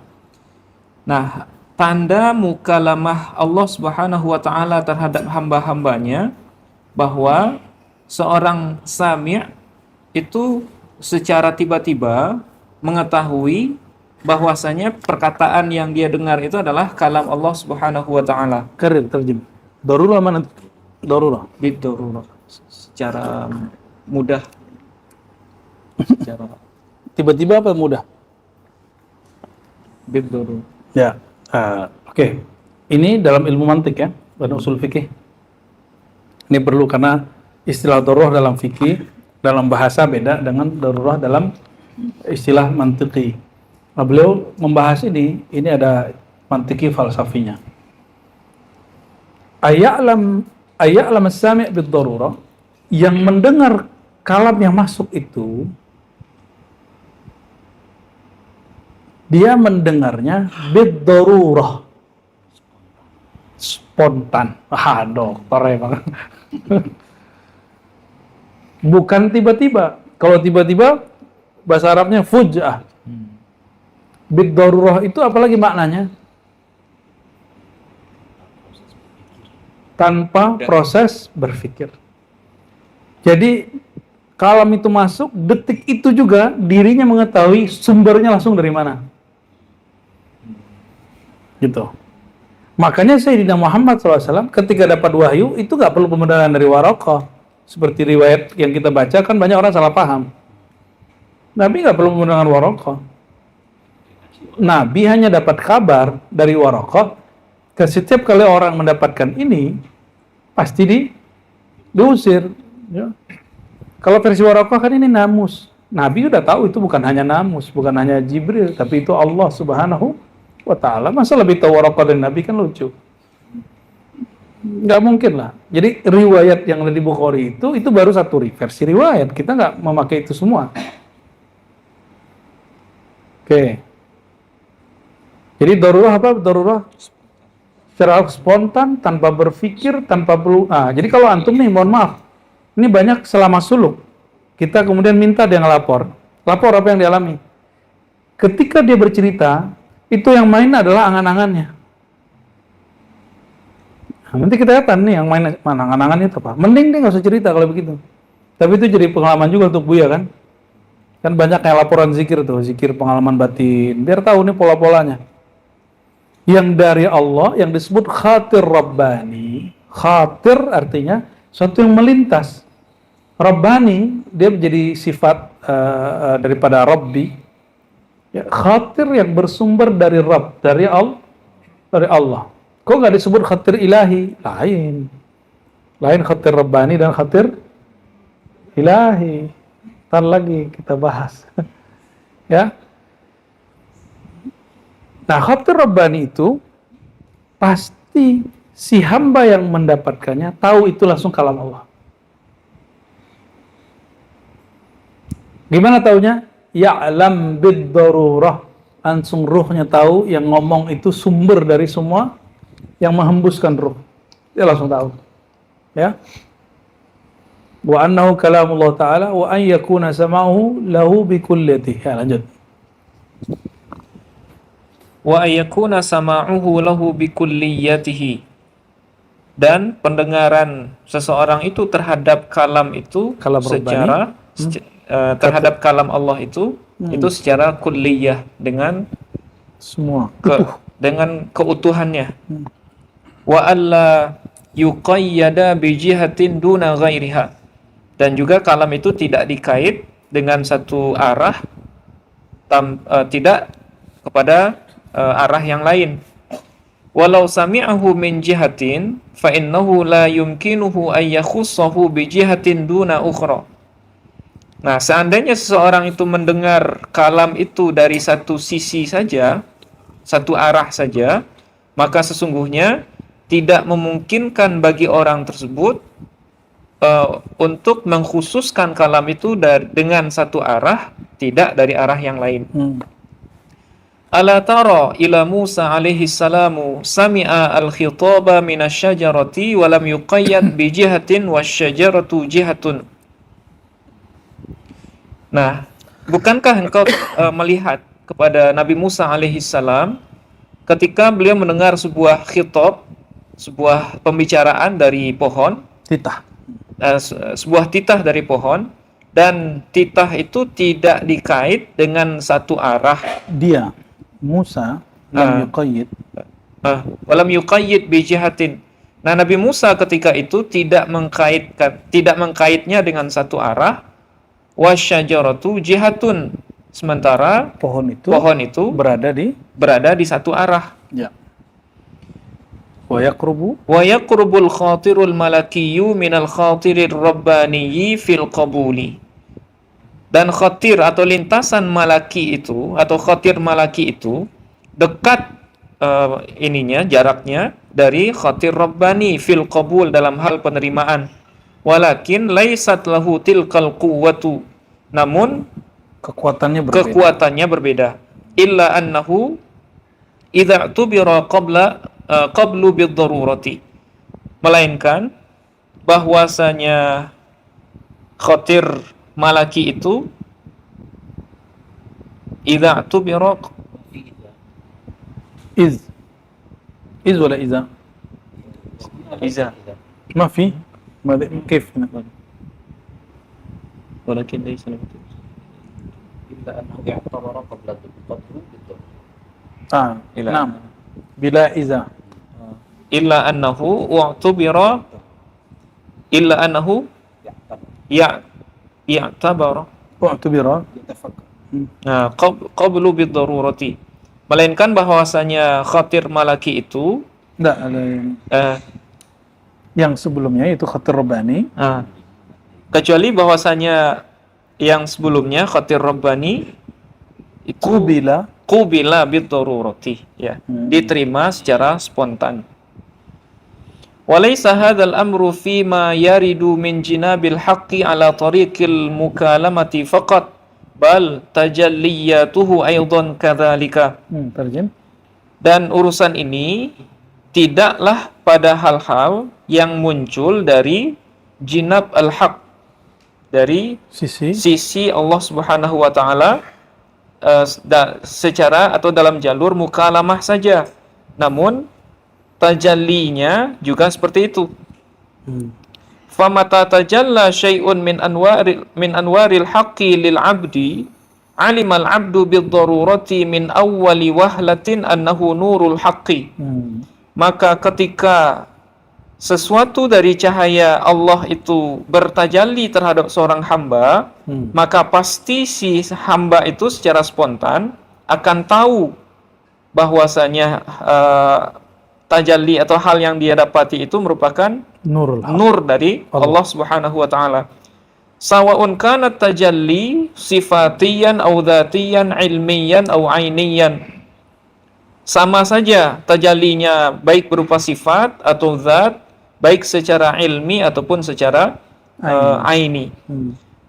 Nah, tanda mukalamah Allah Subhanahu wa taala terhadap hamba-hambanya bahwa seorang sami' itu secara tiba-tiba mengetahui bahwasanya perkataan yang dia dengar itu adalah kalam Allah Subhanahu wa taala. Karir terjem. Darurah mana? Darurah. Bidarurah. Secara mudah. Secara Tiba-tiba apa mudah? bidarurah. Ya. Oke. Ini dalam ilmu mantik ya, dan usul fikih. Ini perlu karena istilah darurah dalam fikih, dalam bahasa beda dengan darurah dalam istilah mantiki. Nah, beliau membahas ini ada mantiki falsafinya. Ayya'lam as-sami' bid-darurah, yang mendengar kalam yang masuk itu dia mendengarnya bid-darurah, spontan. Dokter emang. Bukan tiba-tiba. Kalau tiba-tiba bahasa Arabnya fuj'ah. Bid-darurah itu apalagi maknanya? Tanpa proses berpikir. Jadi kalam itu masuk, detik itu juga dirinya mengetahui sumbernya langsung dari mana. Gitu. Makanya Sayyidina Muhammad SAW ketika dapat wahyu itu gak perlu pembenaran dari Waraqah. Seperti riwayat yang kita baca kan banyak orang salah paham. Nabi gak perlu pembenaran Waraqah. Nabi hanya dapat kabar dari Waraqah Setiap kali orang mendapatkan ini, pasti diusir. Ya. Kalau versi Waraqah kan ini namus. Nabi udah tahu itu bukan hanya namus, bukan hanya Jibril, tapi itu Allah Subhanahu wa Ta'ala. Masa lebih tahu Waraqah dari Nabi, kan lucu. Nggak mungkin lah. Jadi riwayat yang ada di Bukhari itu baru satu versi riwayat. Kita nggak memakai itu semua. Oke. Jadi darurah apa? Darurah secara spontan, tanpa berpikir, tanpa perlu. Jadi kalau antum nih, mohon maaf, ini banyak selama suluk. Kita kemudian minta dia ngelapor. Lapor apa yang dialami. Ketika dia bercerita, itu yang main adalah angan-angannya. Nah, nanti kita lihat nih yang main mana angan-angannya itu apa. Mending dia nggak usah cerita kalau begitu. Tapi itu jadi pengalaman juga untuk Buya kan. Kan banyak yang laporan zikir tuh, zikir pengalaman batin. Biar tahu nih pola-polanya. Yang dari Allah yang disebut khatir Rabbani. Khatir artinya sesuatu yang melintas. Rabbani dia menjadi sifat daripada Rabbi. Ya, khatir yang bersumber dari Rabb, dari Allah. Kok nggak disebut khatir ilahi? Lain khatir Rabbani dan khatir ilahi. Ntar lagi kita bahas. Ya. Nah, khatir Rabbani itu pasti si hamba yang mendapatkannya tahu itu langsung kalam Allah. Gimana taunya? Ya'lam bid-darurah. Langsung ruhnya tahu yang ngomong itu sumber dari semua yang menghembuskan ruh. Dia langsung tahu. Ya. Wa annahu kalamullah ta'ala wa an yakuna sama'uhu lahu bikulliyatihi. Ya, lanjut. Wa ayyakuna sama'uhu lahu bikulliyatihi, dan pendengaran seseorang itu terhadap kalam itu Kalam secara terhadap kalam Allah itu secara kulliyah, dengan Semua. dengan keutuhannya. Wa alla yuqayyada bi jihatin duna ghairiha, dan juga kalam itu tidak dikait dengan satu arah, tidak kepada arah yang lain. Walau sami'ahu min jihatin fa innahu la yumkinuhu ay yakhussahu bi jihatin duna ukhra. Nah, seandainya seseorang itu mendengar kalam itu dari satu sisi saja, satu arah saja, maka sesungguhnya tidak memungkinkan bagi orang tersebut untuk mengkhususkan kalam itu dengan satu arah, tidak dari arah yang lain. Ala tara ila Musa alaihi salamu sami'a al-khitaba minasyajarati wa lam yuqayyad bi jihatin wasyajaratu jihatun. Nah, bukankah engkau melihat kepada Nabi Musa alaihi salam ketika beliau mendengar sebuah khitab, sebuah pembicaraan dari pohon, Titah. sebuah titah dari pohon, dan titah itu tidak dikait dengan satu arah. Dia Musa lam yuqayyid. Walam yuqayyid bi jihatin. Nah, Nabi Musa ketika itu tidak mengkaitnya dengan satu arah. Wasyajaratu jihatun, sementara pohon itu berada di satu arah. Ya. Wa yaqrubul khatirul malakiyyu minal khatirir rabbaniyyi fil qabuli. Dan khatir atau lintasan malaki itu atau khatir malaki itu dekat jaraknya dari khatir rabbani fil qabul, dalam hal penerimaan. Walakin laisat lahu tilkal quwwatu, namun kekuatannya berbeda. Illa annahu idza tubira qablu bid-darurati, melainkan bahwasanya khatir malaki itu idza tubira iz wala iza ما في كيف ولكن ليس له إلا أنه اعتبر قبل بالضبط. نعم بلا إذا إلا أنه اعتبر إلا أنه يعتبر qablu bid-darurati, melainkan bahwasanya khatir malaki itu Enggak, ada yang sebelumnya itu khatir rabbani. Kecuali bahwasanya yang sebelumnya khatir rabbani itu qubila bid-darurati, ya, diterima secara spontan. Walaysa hadzal amru fi ma yaridu min jinabil haqqi ala tariqil mukalamati faqat bal tajalliyatuhu aidan kadzalika. Terjem. Dan urusan ini tidaklah pada hal-hal yang muncul dari jinab al-haq, dari sisi Allah Subhanahu wa taala, secara atau dalam jalur mukalamah saja, namun tajallinya juga seperti itu. Famata tajalla syai'un min anwaril haqqi lil 'abdi alimal 'abdu bid-darurati min awwali wahlatin annahu nurul haqqi. Maka ketika sesuatu dari cahaya Allah itu bertajalli terhadap seorang hamba, maka pasti si hamba itu secara spontan akan tahu bahwasanya tajalli atau hal yang dia dapati itu merupakan nur dari Allah Subhanahu wa taala. Sawa'un kanat tajalli sifatiyan aw dzatiyan ilmiyan aw ainiyan. Sama saja tajallinya baik berupa sifat atau zat, baik secara ilmi ataupun secara aini.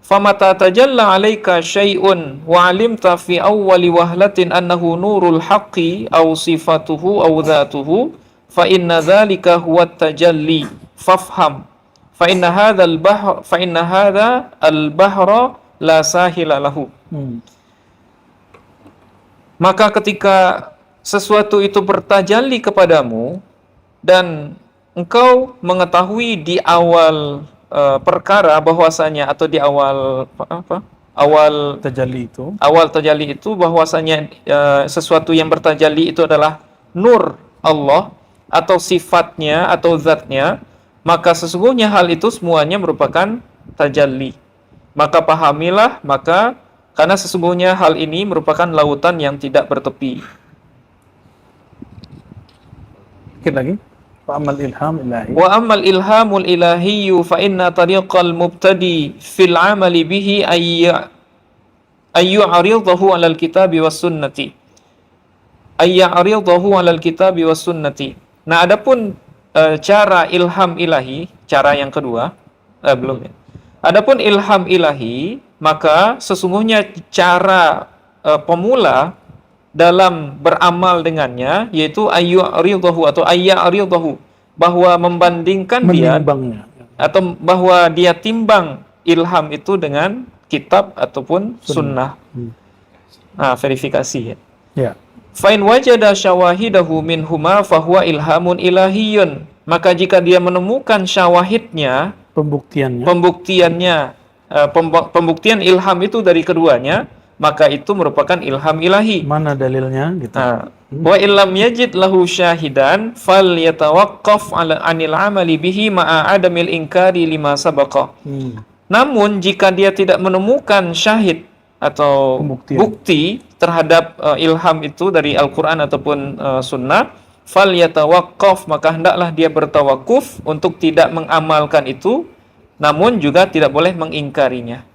Famata tajalla 'alaika syai'un wa 'alimta fi awwali wahlatin annahu nurul haqqi aw sifatuhu aw dzatuhu fa inna dzalika huwa tajalli fafham fa inna hadha al-bahra la sahila lahu. Maka ketika sesuatu itu bertajalli kepadamu dan engkau mengetahui di awal perkara bahwasanya, atau di awal awal tajalli itu bahwasanya sesuatu yang bertajalli itu adalah nur Allah atau sifatnya atau zatnya, maka sesungguhnya hal itu semuanya merupakan tajalli. Maka pahamilah, karena sesungguhnya hal ini merupakan lautan yang tidak bertepi. Sedikit lagi. Wa ammal ilhamul ilahi fa inna tariqal mubtadi fil amali bihi ayyu'aridahu 'alal kitabi was sunnati. Nah, adapun cara ilham ilahi, cara yang kedua, belum ya. Adapun ilham ilahi, maka sesungguhnya cara pemula dalam beramal dengannya yaitu ayyu'aridahu atau ayya'aridahu, bahwa membandingkan dia atau bahwa dia timbang ilham itu dengan kitab ataupun sunnah. Nah, verifikasi ya. Fa in wajada syawahidahu minhuma fahuwa ilhamun ilahiyun. Maka jika dia menemukan syawahidnya, pembuktian ilham itu dari keduanya, maka itu merupakan ilham ilahi. Mana dalilnya gitu. Wa illam yajid lahu syahidan falyatawaqqaf 'anil 'amali bihi ma'a adamil inkari lima sabaqa. Namun jika dia tidak menemukan syahid atau bukti terhadap ilham itu dari Al-Qur'an ataupun sunnah, falyatawaqqaf, maka hendaklah dia bertawakuf untuk tidak mengamalkan itu, namun juga tidak boleh mengingkarinya.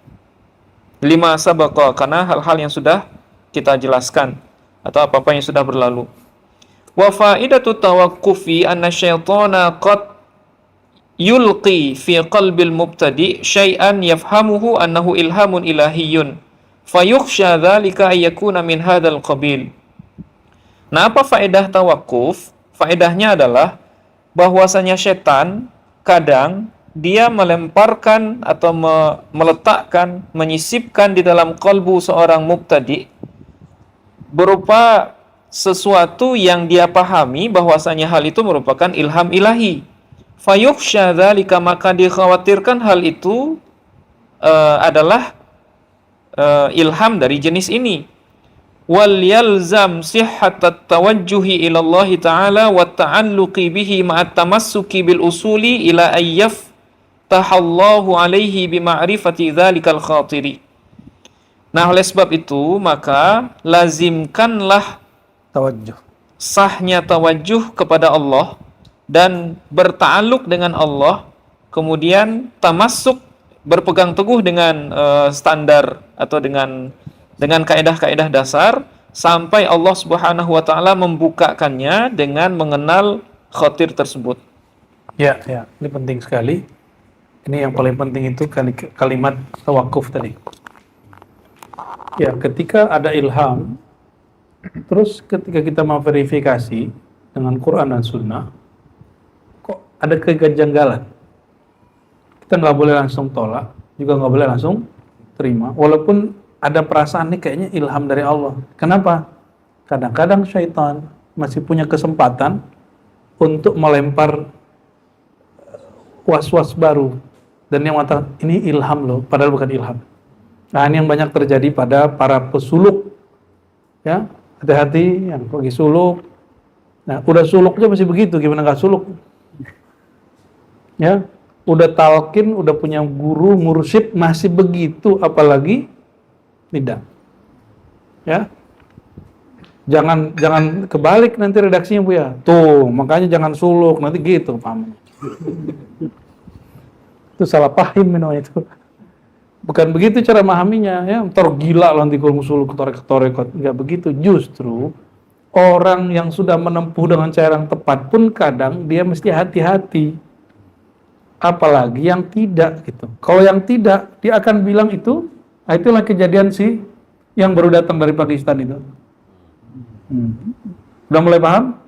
Lima sabaqa, karena hal-hal yang sudah kita jelaskan atau apa-apa yang sudah berlalu. Wa faidatu tawaqqufi anna syaitana qad yulqi fi qalbil mubtadi syai'an yafhamuhu annahu ilhamun ilahiyyun fayukhsha dzalika ay yakuna min hadzal qabil. Nah, apa faedah tawakuf? Faedahnya adalah bahwasanya setan kadang dia melemparkan atau meletakkan, menyisipkan di dalam kalbu seorang mubtadi berupa sesuatu yang dia pahami bahwasanya hal itu merupakan ilham ilahi. Fayukhsha dzalika, maka dikhawatirkan hal itu adalah ilham dari jenis ini. Wal yalzam sihhatat tawajjuhi ila Allah Ta'ala wa ta'alluqi bihi ma'at tamassuki bil usuli ila ayyaf tahallahu alaihi bima'rifati dzalikal khatiri. Nah, oleh sebab itu maka lazimkanlah sahnya tawajuh kepada Allah dan berta'alluq dengan Allah, kemudian tamasuk, berpegang teguh dengan standar atau dengan kaedah-kaedah dasar, sampai Allah Subhanahu wa taala membukakannya dengan mengenal khatir tersebut. Ya, ya, ini penting sekali. Ini yang paling penting itu kalimat tawakuf tadi. Ya, ketika ada ilham, terus ketika kita memverifikasi dengan Quran dan Sunnah, kok ada kejanggalan. Kita nggak boleh langsung tolak, juga nggak boleh langsung terima. Walaupun ada perasaan nih kayaknya ilham dari Allah. Kenapa? Kadang-kadang syaitan masih punya kesempatan untuk melempar was-was baru. Dan yang mengatakan, ini ilham loh, padahal bukan ilham. Nah, ini yang banyak terjadi pada para pesuluk. Ya, hati-hati yang pergi suluk. Nah, udah suluknya masih begitu, gimana nggak suluk? Ya, udah talqin, udah punya guru, mursyid, masih begitu, apalagi tidak. Ya, jangan kebalik nanti redaksinya Bu ya. Tuh, makanya jangan suluk, nanti gitu pahamnya. Itu salah paham namanya itu. Bukan begitu cara memahaminya, ya. Ntar gila nanti kalau suluk ketorek-ketorek, nggak begitu. Justru orang yang sudah menempuh dengan cara yang tepat pun kadang dia mesti hati-hati. Apalagi yang tidak gitu. Kalau yang tidak, dia akan bilang itu, nah itulah kejadian sih yang baru datang dari Pakistan itu. Udah mulai paham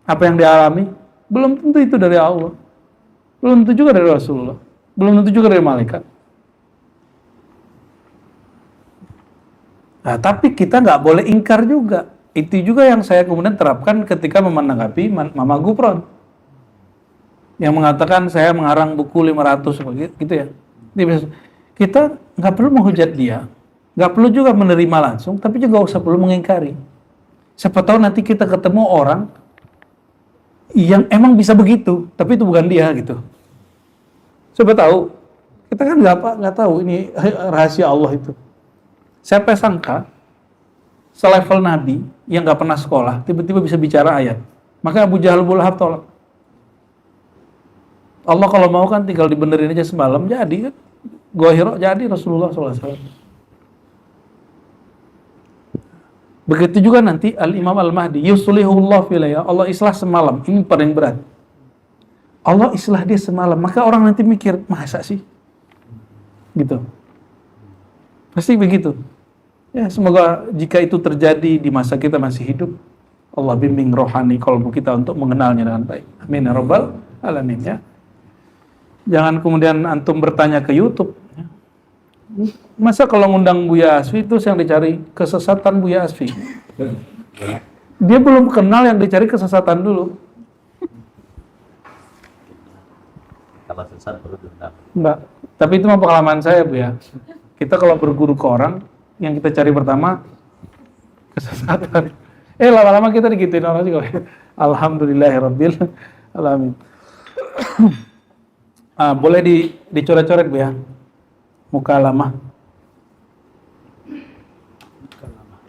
apa yang dialami? Belum tentu itu dari Allah. Belum tentu juga dari Rasulullah. Belum tentu juga dari malaikat. Nah, tapi kita nggak boleh ingkar juga. Itu juga yang saya kemudian terapkan ketika menanggapi Mama Gufron. Yang mengatakan saya mengarang buku 500 gitu ya. Kita nggak perlu menghujat dia. Nggak perlu juga menerima langsung, tapi juga nggak usah perlu mengingkari. Siapa tahu nanti kita ketemu orang yang emang bisa begitu, tapi itu bukan dia gitu. Siapa tahu? Kita kan nggak tahu ini rahasia Allah itu. Siapa sangka selevel Nabi yang nggak pernah sekolah tiba-tiba bisa bicara ayat. Maka Abu Jahal Abu Lahab tolak. Allah kalau mau kan tinggal dibenerin aja semalam jadi kan. Gua Hira jadi Rasulullah SAW. Begitu juga nanti Al-Imam Al-Mahdi yuslihullah filayya, Allah islah semalam. Ini paling berat. Allah islah dia semalam, maka orang nanti mikir, masa sih? Gitu. Pasti begitu. Ya, semoga jika itu terjadi di masa kita masih hidup, Allah bimbing rohani kalbu kita untuk mengenalnya dengan baik. Amin ya rabbal alamin ya. Jangan kemudian antum bertanya ke YouTube. Masa kalau ngundang Buya Asfi itu yang dicari kesesatan Buya Asfi? Dia belum kenal, yang dicari kesesatan dulu. Kalau sesat perlu diundang. Enggak. Tapi itu mah pengalaman saya Bu ya. Kita kalau berguru ke orang, yang kita cari pertama kesesatan. Lama-lama kita digituin orang sih. Alhamdulillahirabbil alamin. Boleh dicoret-coret Bu ya. Mukalamah.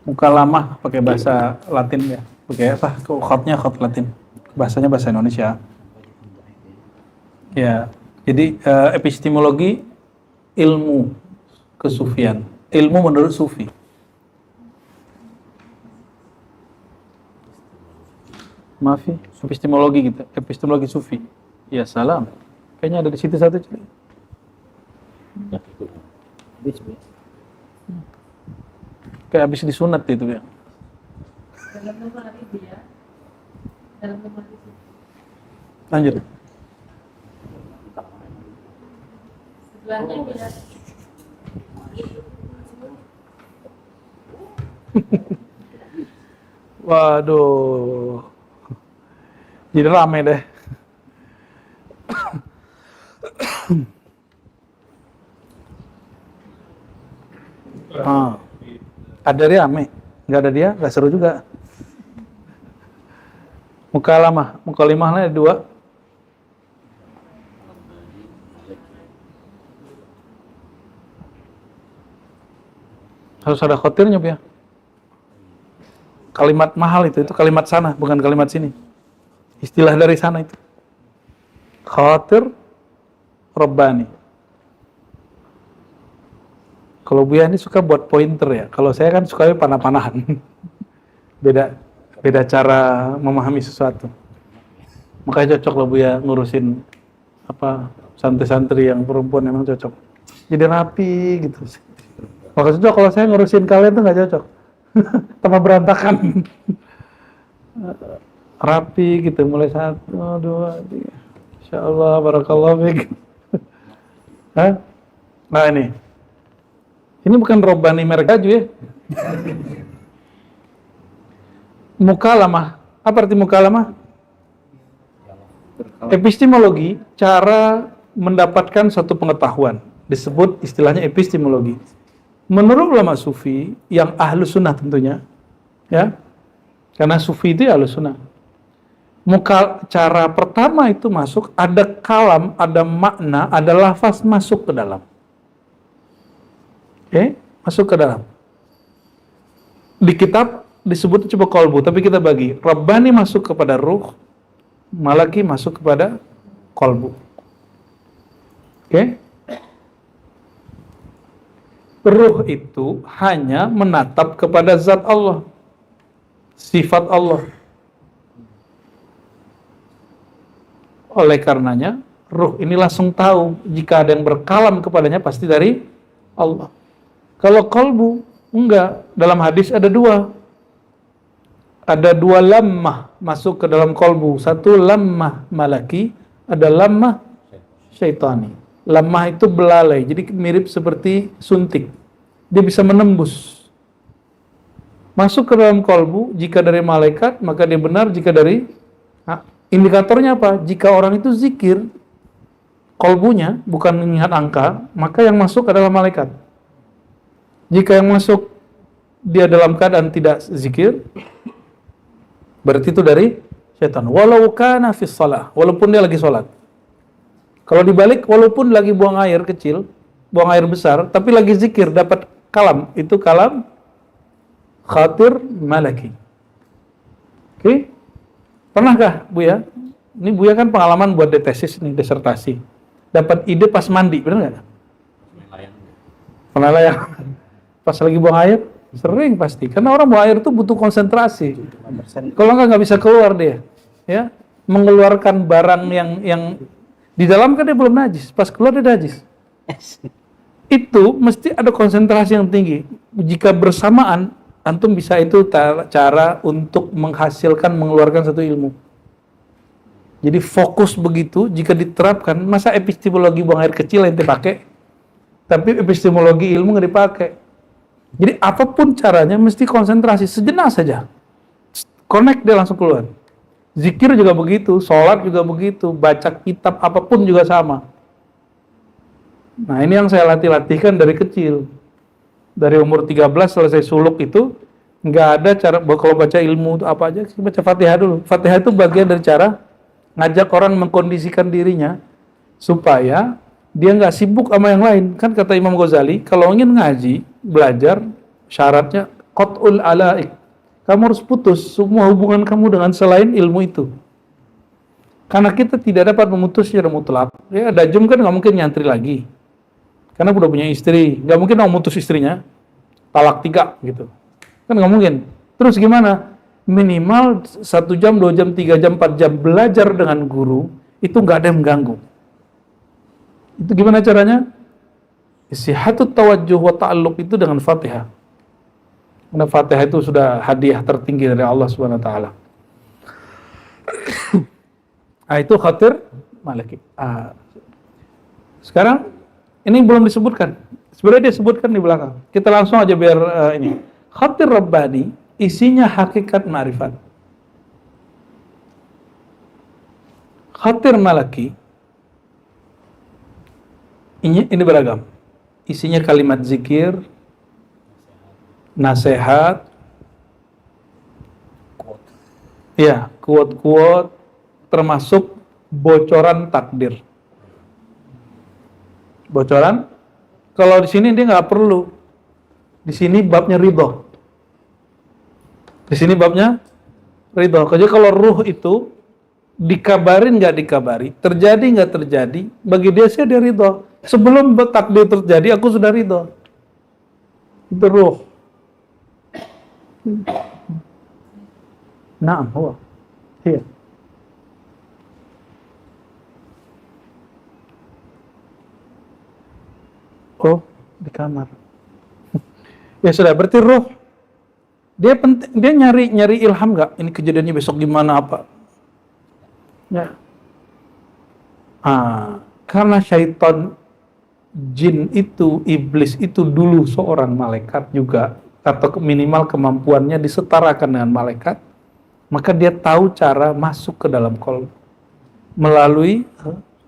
Mukalamah pakai bahasa Latin ya. Pakai apa? Khotnya khot Latin. Bahasanya bahasa Indonesia. Ya. Jadi epistemologi ilmu kesufian. Ilmu menurut sufi. Maaf ya, epistemologi gitu. Epistemologi sufi. Ya salam. Kayaknya ada di situ satu. Kayak habis disunat itu ya. Dalam lemari dia. Dalam lemari itu. Lanjut. Sebelahnya dia. Waduh. Jadi rame deh. Ada dia rame. Nggak ada dia, nggak seru juga. Mukalimahnya ada dua. Harus ada khotirnya, ya. kalimat mahal itu kalimat sana, bukan kalimat sini. Istilah dari sana itu. Khatir Rabbani. Kalau Buya ini suka buat pointer ya. Kalau saya kan suka panah-panahan. Beda cara memahami sesuatu. Makanya cocok lah Buya ngurusin santri-santri yang perempuan, emang cocok. Jadi rapi gitu. Maksudnya kalau saya ngurusin kalian tuh nggak cocok. Tambah berantakan. Rapi gitu, mulai 1, 2, 3. Insyaallah, barakallahu fiik. Nah ini bukan Robbani merek baju ya. Mukalamah. Apa arti mukalamah? Epistemologi, cara mendapatkan suatu pengetahuan. Disebut istilahnya epistemologi. Menurut ulama sufi, yang ahlu sunnah tentunya, ya, karena sufi itu ya ahlu sunnah. Cara pertama itu masuk, ada kalam, ada makna, ada lafaz masuk ke dalam. Oke, masuk ke dalam. Di kitab disebut coba kolbu, tapi kita bagi. Rabbani masuk kepada ruh, Malaki masuk kepada kolbu. Oke? Ruh itu hanya menatap kepada zat Allah, sifat Allah. Oleh karenanya, ruh ini langsung tahu jika ada yang berkalam kepadanya pasti dari Allah. Kalau kolbu, enggak. Dalam hadis ada dua. Ada dua lammah masuk ke dalam kolbu. Satu lammah malaki, ada lammah syaitani. Lammah itu belalai, jadi mirip seperti suntik. Dia bisa menembus. Masuk ke dalam kolbu, jika dari malaikat, maka dia benar, jika dari... Nah, indikatornya apa? Jika orang itu zikir, kolbunya bukan mengingat angka, maka yang masuk adalah malaikat. Jika yang masuk, dia dalam keadaan tidak zikir, berarti itu dari syaitan. Walau kana fis shalah, walaupun dia lagi sholat. Kalau dibalik, walaupun lagi buang air kecil, buang air besar, tapi lagi zikir, dapat kalam. Itu kalam khatir malaki. Oke? Pernahkah Buya? Ini Buya kan pengalaman buat tesis nih, disertasi. Dapat ide pas mandi, benar nggak? Pernah layang. Pas lagi buang air? Sering pasti. Karena orang buang air itu butuh konsentrasi. Kalau nggak bisa keluar dia. Ya, mengeluarkan barang yang di dalam kan dia belum najis, pas keluar dia najis. Itu mesti ada konsentrasi yang tinggi. Jika bersamaan, antum bisa itu cara untuk menghasilkan, mengeluarkan satu ilmu. Jadi fokus begitu, jika diterapkan, masa epistemologi buang air kecil yang dipakai, tapi epistemologi ilmu nggak dipakai. Jadi apapun caranya, mesti konsentrasi, sejenak saja. Connect dia langsung keluar. Zikir juga begitu, sholat juga begitu, baca kitab apapun juga sama. Nah ini yang saya latih-latihkan dari kecil. Dari umur 13 selesai suluk itu, nggak ada cara, kalau baca ilmu itu apa aja, baca Fatihah dulu. Fatihah itu bagian dari cara ngajak orang mengkondisikan dirinya, supaya dia nggak sibuk sama yang lain. Kan kata Imam Ghazali, kalau ingin ngaji, belajar, syaratnya qat'ul alaik. Kamu harus putus semua hubungan kamu dengan selain ilmu itu. Karena kita tidak dapat memutus secara mutlak. Ya, dajjal kan nggak mungkin nyantri lagi. Karena udah punya istri, nggak mungkin mau memutus istrinya, talak 3 gitu. Kan nggak mungkin. Terus gimana? Minimal 1 jam, 2 jam, 3 jam, 4 jam belajar dengan guru, itu nggak ada yang mengganggu. Itu gimana caranya? Isihatut tawajjuh wa ta'alluq itu dengan Fatihah. Karena Fatihah itu sudah hadiah tertinggi dari Allah Subhanahu wa taala. Itu khatir malaki. Sekarang ini belum disebutkan. Sebenarnya disebutkan di belakang. Kita langsung aja biar ini. Khatir Rabbani isinya hakikat ma'rifat. Khatir malaki ini beragam. Isinya kalimat zikir, nasihat, ya, quote-quote, termasuk bocoran takdir. Bocoran, kalau di sini dia nggak perlu. Di sini babnya ridho. Di sini babnya ridho. Jadi kalau ruh itu dikabarin nggak dikabari, terjadi nggak terjadi, bagi dia sih dia ridho. Sebelum takdir terjadi, aku sudah ridho. Itu ruh. Naam, huwa. Iya. Oh, di kamar. Ya sudah, berarti ruh. Dia penting, dia nyari ilham nggak? Ini kejadiannya besok gimana apa? Ya. Karena syaitan, jin itu, iblis itu dulu seorang malaikat juga, atau minimal kemampuannya disetarakan dengan malaikat, maka dia tahu cara masuk ke dalam qalb melalui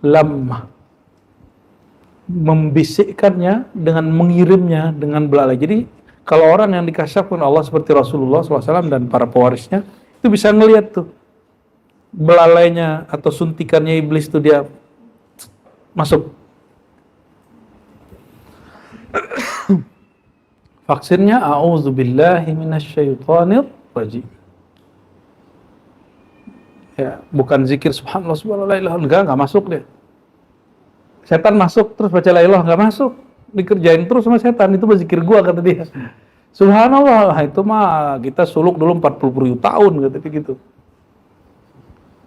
lamah, membisikkannya dengan mengirimnya dengan belalai. Jadi kalau orang yang dikasyafkan Allah seperti Rasulullah SAW dan para pewarisnya, itu bisa ngelihat tuh belalainya atau suntikannya iblis itu dia masuk. Vaksinnya a'udzubillahi minasyaitonir rajim. Ya, bukan zikir subhanallah subhanallah enggak masuk dia. Setan masuk terus baca la ilaha enggak masuk. Dikerjain terus sama setan, itu berzikir gua kata dia. Subhanallah, itu mah kita suluk dulu 40 tahun kata dia gitu.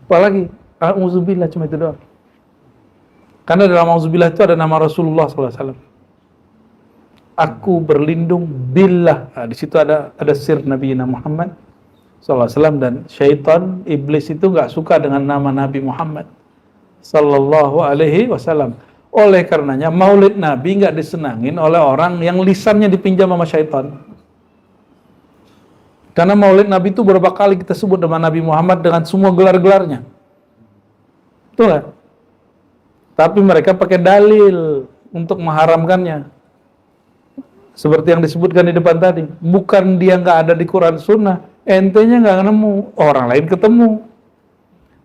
Apalagi a'udzubillah cuma itu doang. Karena dalam a'udzubillah itu ada nama Rasulullah SAW. Aku berlindung billah. Di situ ada sir Nabi Muhammad SAW, dan syaitan iblis itu nggak suka dengan nama Nabi Muhammad Sallallahu Alaihi Wasallam. Oleh karenanya maulid Nabi nggak disenangin oleh orang yang lisannya dipinjam sama syaitan. Karena maulid Nabi itu berapa kali kita sebut nama Nabi Muhammad dengan semua gelar-gelarnya. Betul nggak? Tapi mereka pakai dalil untuk mengharamkannya. Seperti yang disebutkan di depan tadi. Bukan dia nggak ada di Quran Sunnah, entenya nggak nemu, orang lain ketemu.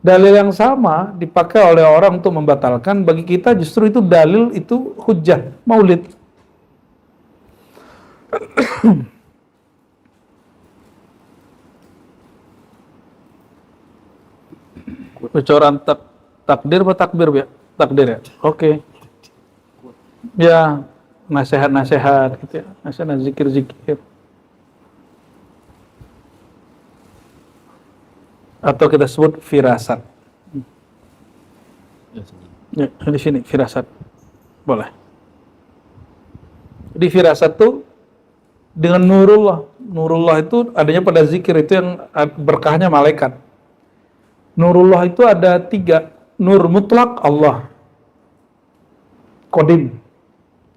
Dalil yang sama dipakai oleh orang untuk membatalkan, bagi kita justru itu dalil, itu hujjah, maulid. Bocoran takdir apa takbir ya? Takdir ya? Oke. Ya, nasihat-nasihat gitu ya, nasihat zikir-zikir. Atau kita sebut firasat. Ya, di sini firasat. Boleh. Di firasat itu dengan nurullah. Nurullah itu adanya pada zikir, itu yang berkahnya malaikat. Nurullah itu ada 3. Nur mutlak Allah, Qadim,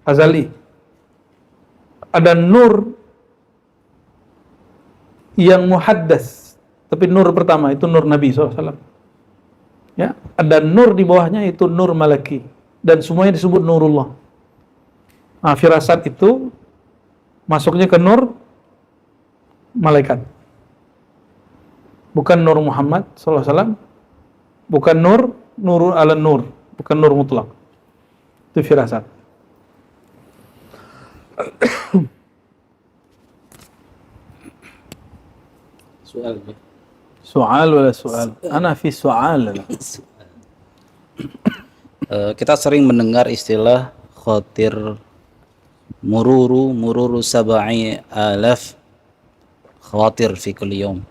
azali. Ada nur yang muhaddas, tapi nur pertama itu nur Nabi SAW. Ya, ada nur di bawahnya itu nur malaki, dan semuanya disebut nurullah. Nah, firasat itu masuknya ke nur malaikat, bukan nur Muhammad SAW, bukan nurul ala nur, bukan nur mutlak. Itu firasat. Soal Soal wala soal. Ana fi soal. kita sering mendengar istilah khatir mururu sabai alaf khawatir fi kulli yawm,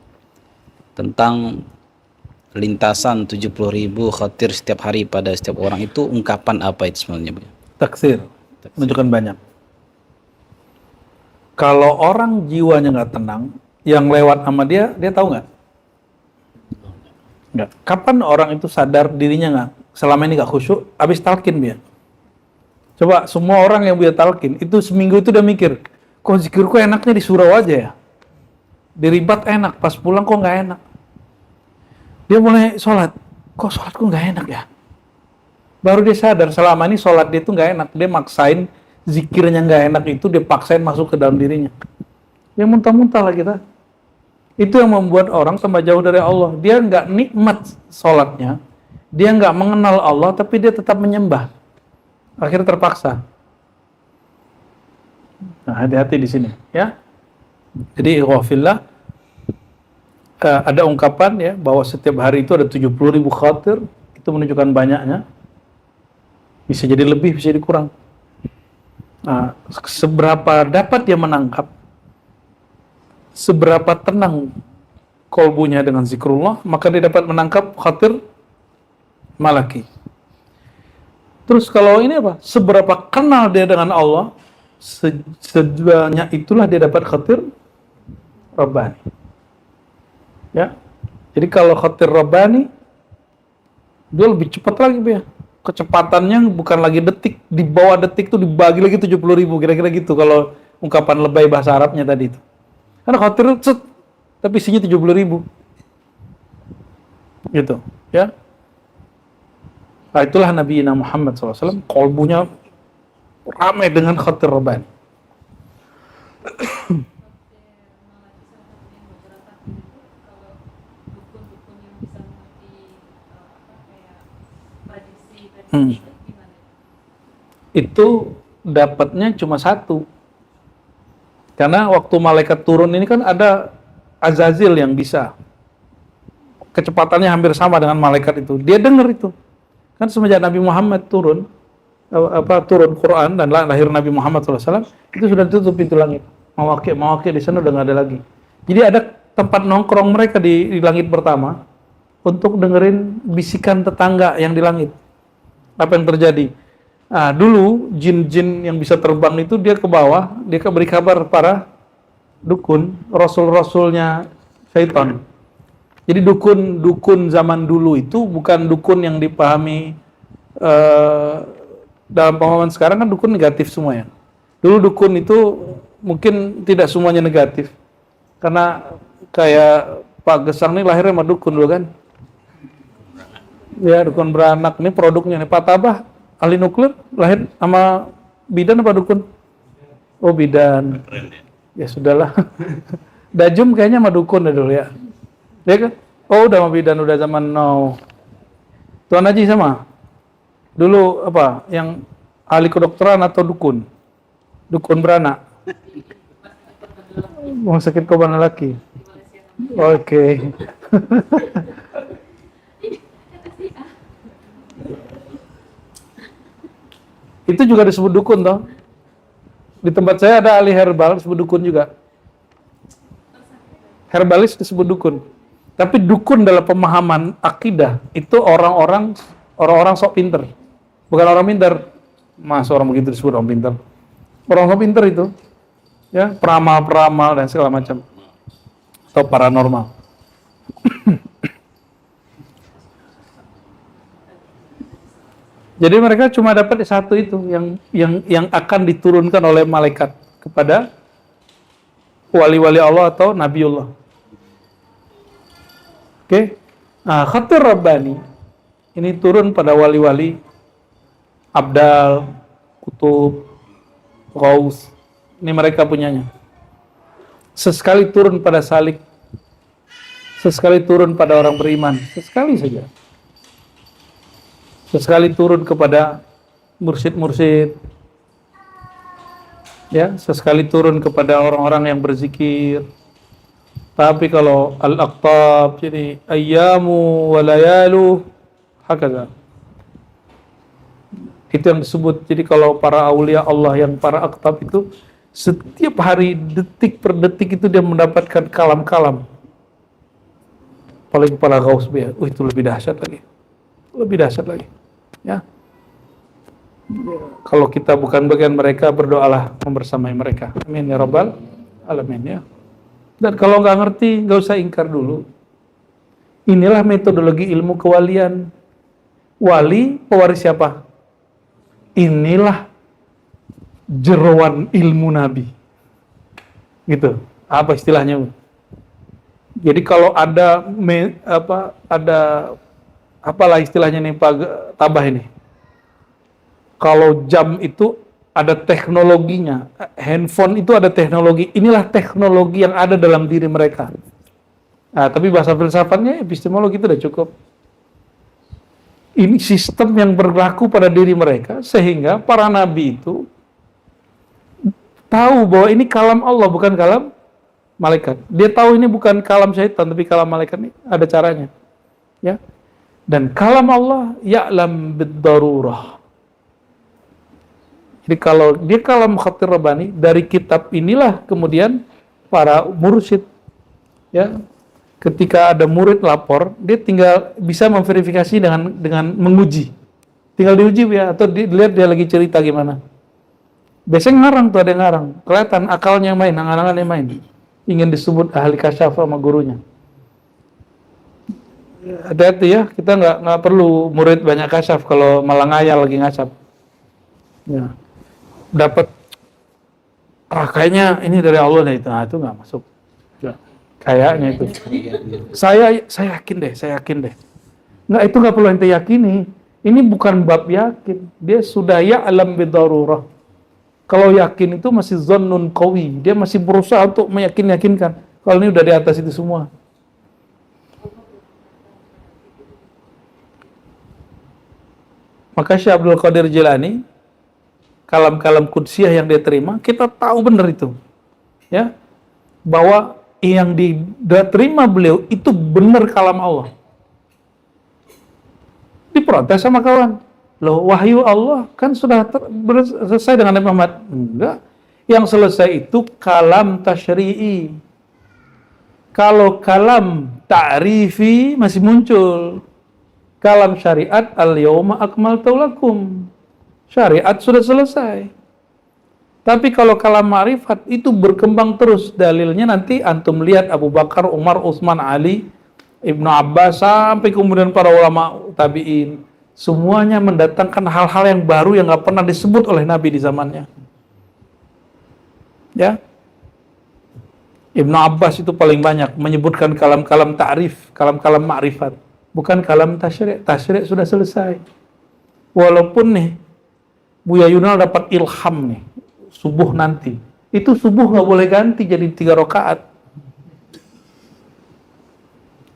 tentang lintasan 70.000 khatir setiap hari pada setiap orang. Itu ungkapan apa itu sebenarnya? Taksir, menunjukkan banyak. Kalau orang jiwanya nggak tenang, yang lewat sama dia tahu nggak? Nggak. Kapan orang itu sadar dirinya nggak selama ini nggak khusyuk? Habis talqin dia. Coba semua orang yang dia talqin itu seminggu itu udah mikir, kok zikirku enaknya di surau aja ya, di Ribat enak, pas pulang kok nggak enak. Dia mulai sholat, kok sholatku nggak enak ya. Baru dia sadar selama ini sholat dia itu nggak enak. Dia maksain zikirnya nggak enak itu, dia paksain masuk ke dalam dirinya. Ya muntah-muntah lah kita. Itu yang membuat orang tambah jauh dari Allah. Dia nggak nikmat sholatnya, dia nggak mengenal Allah, tapi dia tetap menyembah. Akhirnya terpaksa. Nah, hati-hati di sini, ya. Jadi ikhwafillah, ada ungkapan ya bahwa setiap hari itu ada 70.000 khatir, itu menunjukkan banyaknya. Bisa jadi lebih, bisa jadi kurang. Nah, seberapa dapat dia menangkap, seberapa tenang kolbunya dengan zikrullah, maka dia dapat menangkap khatir malaki. Terus kalau ini apa? Seberapa kenal dia dengan Allah, sebanyak itulah dia dapat khatir rabbani. Ya. Jadi kalau khatir rabbani, dia lebih cepat lagi ya. Kecepatannya bukan lagi detik, di bawah detik tuh dibagi lagi 70.000, kira-kira gitu kalau ungkapan lebay bahasa Arabnya tadi itu. Karena khatir set, tapi isinya 70.000. Gitu, ya. Nah, itulah Nabi Muhammad SAW, kolbunya ramai dengan khatir rabbani. Itu dapatnya cuma satu. Karena waktu malaikat turun ini kan ada Azazil yang bisa. Kecepatannya hampir sama dengan malaikat itu. Dia dengar itu. Kan semenjak Nabi Muhammad turun Quran dan lahir Nabi Muhammad SAW, itu sudah tutup pintu langit. Mawaqi' di sana udah nggak ada lagi. Jadi ada tempat nongkrong mereka di langit pertama untuk dengerin bisikan tetangga yang di langit. Apa yang terjadi? Nah, dulu jin-jin yang bisa terbang itu dia ke bawah, dia beri kabar para dukun, rasul-rasulnya syaitan. Jadi dukun zaman dulu itu bukan dukun yang dipahami dalam pemahaman sekarang kan dukun negatif semua ya. Dulu dukun itu mungkin tidak semuanya negatif. Karena kayak Pak Gesang ini lahirnya sama dukun dulu kan. Ya, dukun beranak ini produknya nih. Pak Tabah ahli nuklir lahir sama bidan apa dukun? Oh, bidan. Ya sudahlah. Dajum kayaknya sama dukun dulu ya. Ya kan? Oh, udah sama bidan, udah zaman now. Tuan Haji sama? Dulu apa? Yang ahli kedokteran atau dukun? Dukun beranak. Mau sakit korban lelaki. Oke. Itu juga disebut dukun toh. Di tempat saya ada ahli herbal disebut dukun juga. Herbalis disebut dukun. Tapi dukun dalam pemahaman akidah itu orang-orang sok pinter. Bukan orang pinter. Mas orang begitu disebut orang pinter. Orang sok pinter itu. Ya, peramal-peramal dan segala macam. Atau paranormal. Jadi mereka cuma dapat satu itu yang akan diturunkan oleh malaikat kepada wali-wali Allah atau Nabiullah. Oke. Nah, khatir rabbani ini turun pada wali-wali, abdal, kutub, ghaus. Ini mereka punyanya. Sesekali turun pada salik. Sesekali turun pada orang beriman. Sesekali saja. Sesekali turun kepada mursyid-mursyid, ya, sesekali turun kepada orang-orang yang berzikir. Tapi kalau al-aqtab, jadi ayyamu wa layalu, hakadha. Itu yang disebut. Jadi kalau para aulia Allah yang para aqtab itu setiap hari, detik per detik itu dia mendapatkan kalam-kalam. Apalagi para ghaus biar, itu lebih dahsyat lagi. Lebih dahsyat lagi. Ya. Kalau kita bukan bagian mereka, berdoalah membersamai mereka. Amin ya rabbal alamin ya. Dan kalau nggak ngerti, nggak usah ingkar dulu. Inilah metodologi ilmu kewalian. Wali pewaris siapa? Inilah jeroan ilmu Nabi. Gitu. Apa istilahnya? Jadi kalau ada apalah istilahnya nih Pak Tabah ini. Kalau jam itu ada teknologinya, handphone itu ada teknologi. Inilah teknologi yang ada dalam diri mereka. Nah, tapi bahasa filsafatnya epistemologi itu udah cukup. Ini sistem yang berlaku pada diri mereka sehingga para nabi itu tahu bahwa ini kalam Allah bukan kalam malaikat. Dia tahu ini bukan kalam syaitan tapi kalam malaikat, ini ada caranya. Ya. Dan kalam Allah ya'lam bid-darurah. Jadi kalau dia kalam Khatir Rabbani, dari kitab inilah kemudian para mursyid, ya, ketika ada murid lapor, dia tinggal bisa memverifikasi dengan menguji. Tinggal diuji ya, atau dilihat dia lagi cerita gimana. Biasanya ngarang tuh, ada yang ngarang. Kelihatan akalnya main, angan-angannya main. Ingin disebut ahli kasyaf sama gurunya. Hati-hati ya, kita nggak perlu murid banyak kasyaf kalau malah ngayal lagi ngasap. Ya. Dapat, kayaknya ini dari Allah deh itu, nah, itu nggak masuk. Ya. Kayaknya itu. Saya yakin deh. Nggak, itu nggak perlu ente yakini. Ini bukan bab yakin. Dia sudah ya'lam bidarurah. Kalau yakin itu masih zannun qawi. Dia masih berusaha untuk meyakinkan. Kalau ini udah di atas itu semua. Maka Syekh Abdul Qadir Jilani, kalam-kalam kudsiyah yang dia terima, kita tahu benar itu. Ya. Bahwa yang diterima beliau itu benar kalam Allah. Diprotes sama kawan. Loh, wahyu Allah kan sudah selesai dengan Nabi Muhammad. Enggak. Yang selesai itu kalam tasyri'i. Kalau kalam ta'rifi masih muncul. Kalam syariat al-yawma akmaltu lakum. Syariat sudah selesai. Tapi kalau kalam ma'rifat itu berkembang terus. Dalilnya nanti antum lihat Abu Bakar, Umar, Utsman, Ali, Ibnu Abbas, sampai kemudian para ulama tabi'in. Semuanya mendatangkan hal-hal yang baru yang nggak pernah disebut oleh Nabi di zamannya. Ya, Ibnu Abbas itu paling banyak menyebutkan kalam-kalam ta'rif, kalam-kalam ma'rifat. Bukan kalam tasyri'. Tasyri' sudah selesai. Walaupun nih, Buya Yunal dapat ilham nih, subuh nanti. Itu subuh nggak boleh ganti jadi 3 rakaat.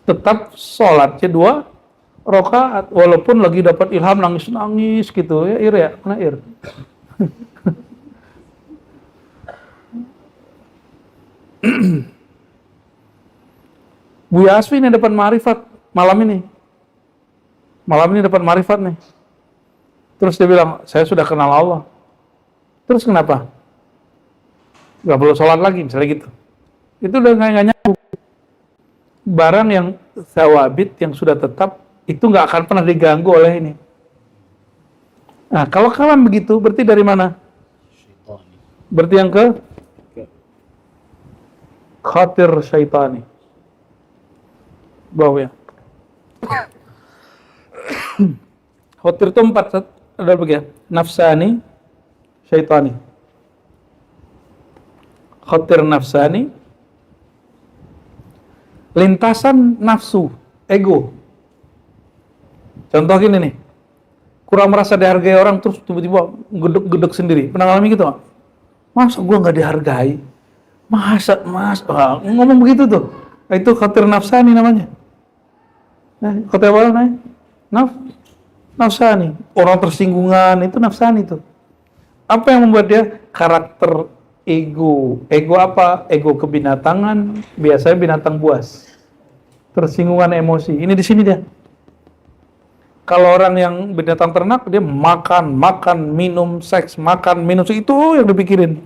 Tetap sholatnya 2 rakaat. Walaupun lagi dapat ilham nangis-nangis gitu. Ya, Ir ya? Mana Ir? Buya Asfi ini dapat ma'rifat malam ini. Malam ini dapat ma'rifat nih. Terus dia bilang, saya sudah kenal Allah. Terus kenapa? Gak perlu sholat lagi, misalnya gitu. Itu udah gak nyambung. Barang yang sawabit, yang sudah tetap, itu gak akan pernah diganggu oleh ini. Nah, kalau kalam begitu, berarti dari mana? Berarti yang ke? Khatir syaitani. Bawah ya. Khatir itu 4, ada bagian nafsani, syaitani. Khatir nafsani, lintasan nafsu, ego. Contoh gini nih, kurang merasa dihargai orang terus tiba-tiba gedek-gedek sendiri. Pernah ngalami gitu nggak? Masa gua nggak dihargai? Ngomong begitu tuh. Itu khatir nafsani namanya. Nah, khatir apa namanya? Nafsani. Orang tersinggungan itu nafsani tuh. Apa yang membuat dia? Karakter ego. Ego apa? Ego kebinatangan. Biasanya binatang buas. Tersinggungan emosi. Ini di sini dia. Kalau orang yang binatang ternak, dia makan, minum, seks, makan, minum, itu yang dipikirin.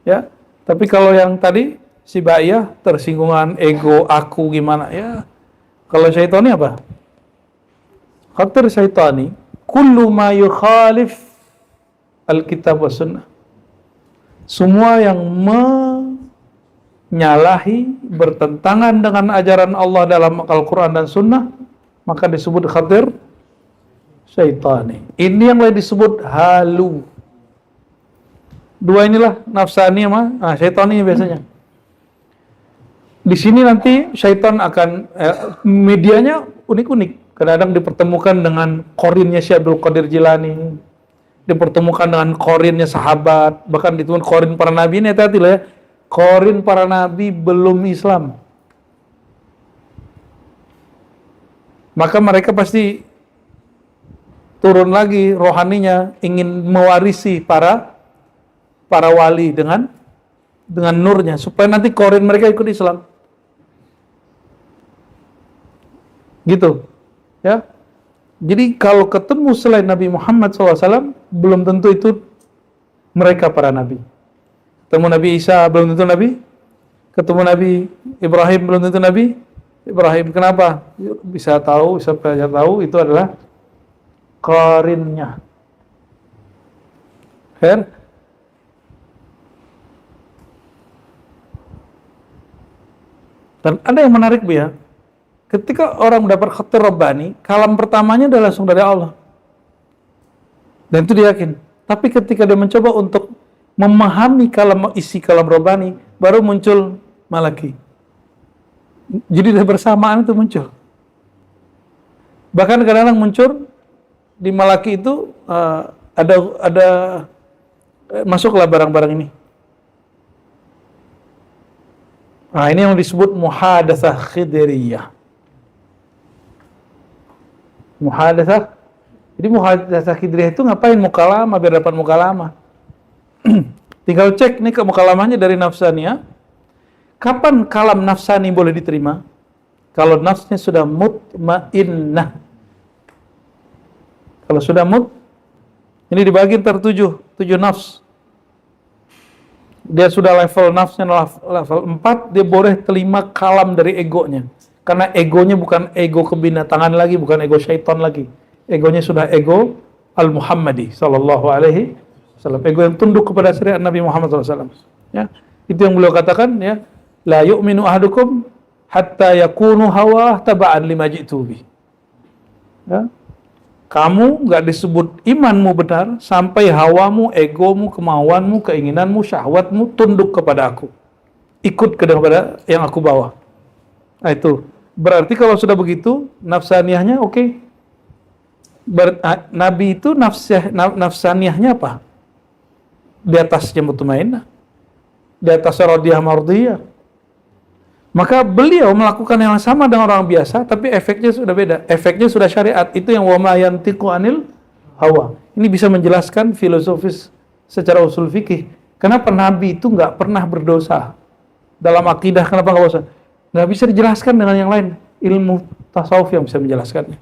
Ya. Tapi kalau yang tadi si Ba'iyah, tersinggungan ego, aku gimana ya. Kalau syaitani apa? Khatir syaitani, kullu ma yukhalif al-kitab wa sunnah. Semua yang menyalahi, bertentangan dengan ajaran Allah dalam Al-Quran dan Sunnah, maka disebut khatir syaitani. Ini yang lain disebut halu. Dua inilah nafsani sama syaitani biasanya. Di sini nanti syaitan akan medianya unik-unik. Kadang-kadang dipertemukan dengan korinnya Syekh Abdul Qadir Jilani, dipertemukan dengan korinnya sahabat, bahkan ditemukan korin para nabi. Ini hati-hati lah ya. Korin para nabi belum Islam. Maka mereka pasti turun lagi rohaninya, ingin mewarisi para wali dengan dengan nurnya supaya nanti korin mereka ikut Islam. Gitu. Ya. Jadi kalau ketemu selain Nabi Muhammad SAW, belum tentu itu mereka para nabi. Ketemu Nabi Isa belum tentu nabi. Ketemu Nabi Ibrahim belum tentu Nabi Ibrahim. Kenapa? Bisa belajar tahu itu adalah qarinnya. Fair? Dan ada yang menarik ya. Ketika orang mendapat khatir Rabbani, kalam pertamanya adalah langsung dari Allah. Dan itu dia yakin. Tapi ketika dia mencoba untuk memahami isi kalam Rabbani, baru muncul Malaki. Jadi dari bersamaan itu muncul. Bahkan kadang-kadang muncul di Malaki itu ada masuklah barang-barang ini. Nah, ini yang disebut muhadatsah khidriyah. Muhadatsah. Jadi muhadatsah khidriyah itu ngapain mukalamah biar dapat mukalamah. Tinggal cek nih ke mukalamahnya dari nafsaniyah. Kapan kalam nafsani boleh diterima? Kalau nafsnya sudah mutmainnah. Kalau sudah ini dibagi tujuh nafs. Dia sudah level nafsnya level 4, dia boleh terima kalam dari egonya. Karena egonya bukan ego kebinatangan lagi, bukan ego syaitan lagi. Egonya sudah ego al-Muhammadi sallallahu alaihi wasallam. Ego yang tunduk kepada syariat Nabi Muhammad sallallahu alaihi wasallam. Ya. Itu yang beliau katakan ya, la yu'minu ahadukum hatta yakunu hawa taba'an lima ji'tu bi. Ya. Kamu nggak disebut imanmu benar sampai hawamu, egomu, kemauanmu, keinginanmu, syahwatmu tunduk kepada aku, ikut kepada yang aku bawa. Nah itu berarti kalau sudah begitu nafsaniyahnya oke. Nabi itu nafsaniyahnya apa? Di atasnya mutmainnah, di atas radiyah mardiyah. Maka beliau melakukan yang sama dengan orang biasa, tapi efeknya sudah beda. Efeknya sudah syariat. Itu yang wa ma yantiqu anil hawa. Ini bisa menjelaskan filosofis secara usul fikih. Kenapa Nabi itu nggak pernah berdosa? Dalam akidah kenapa nggak berdosa? Nggak bisa dijelaskan dengan yang lain. Ilmu tasawuf yang bisa menjelaskannya.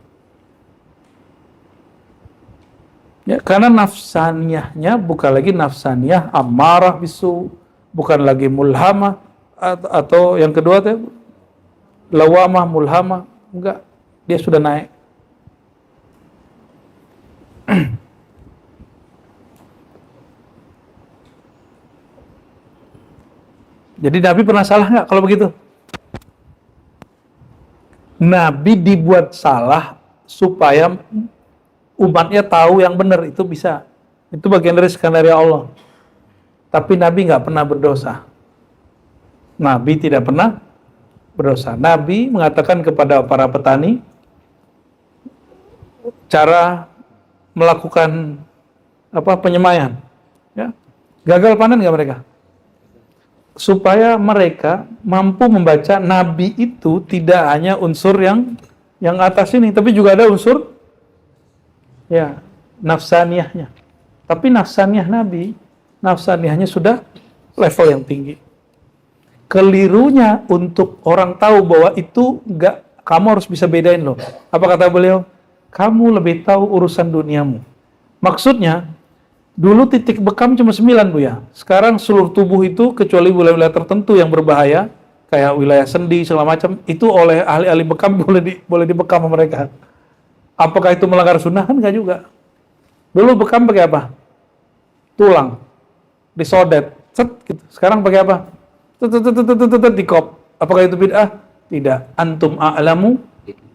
Ya, karena nafsaniyahnya bukan lagi nafsaniyah amarah bisu, bukan lagi mulhamah, atau yang kedua tuh lawamah mulhamah, enggak, dia sudah naik. Jadi Nabi pernah salah nggak kalau begitu? Nabi dibuat salah supaya umatnya tahu yang benar, itu bisa. Itu bagian dari skenario Allah. Tapi Nabi nggak pernah berdosa. Nabi tidak pernah berdosa. Nabi mengatakan kepada para petani cara melakukan penyemaian. Ya. Gagal panen nggak mereka? Supaya mereka mampu membaca Nabi itu tidak hanya unsur yang atas ini, tapi juga ada unsur ya nafsaniyahnya. Tapi nafsaniyah Nabi, nafsaniyahnya sudah level yang tinggi. Kelirunya untuk orang tahu bahwa itu enggak, kamu harus bisa bedain loh. Apa kata beliau? Kamu lebih tahu urusan duniamu. Maksudnya, dulu titik bekam cuma 9 Bu ya. Sekarang seluruh tubuh itu kecuali wilayah-wilayah tertentu yang berbahaya, kayak wilayah sendi segala macam, itu oleh ahli-ahli bekam boleh dibekam sama mereka. Apakah itu melanggar sunnah? Kan enggak juga. Dulu bekam pakai apa? Tulang. Disodet. Set gitu. Sekarang pakai apa? Dikop. Apakah itu bid'ah? Tidak. Antum a'lamu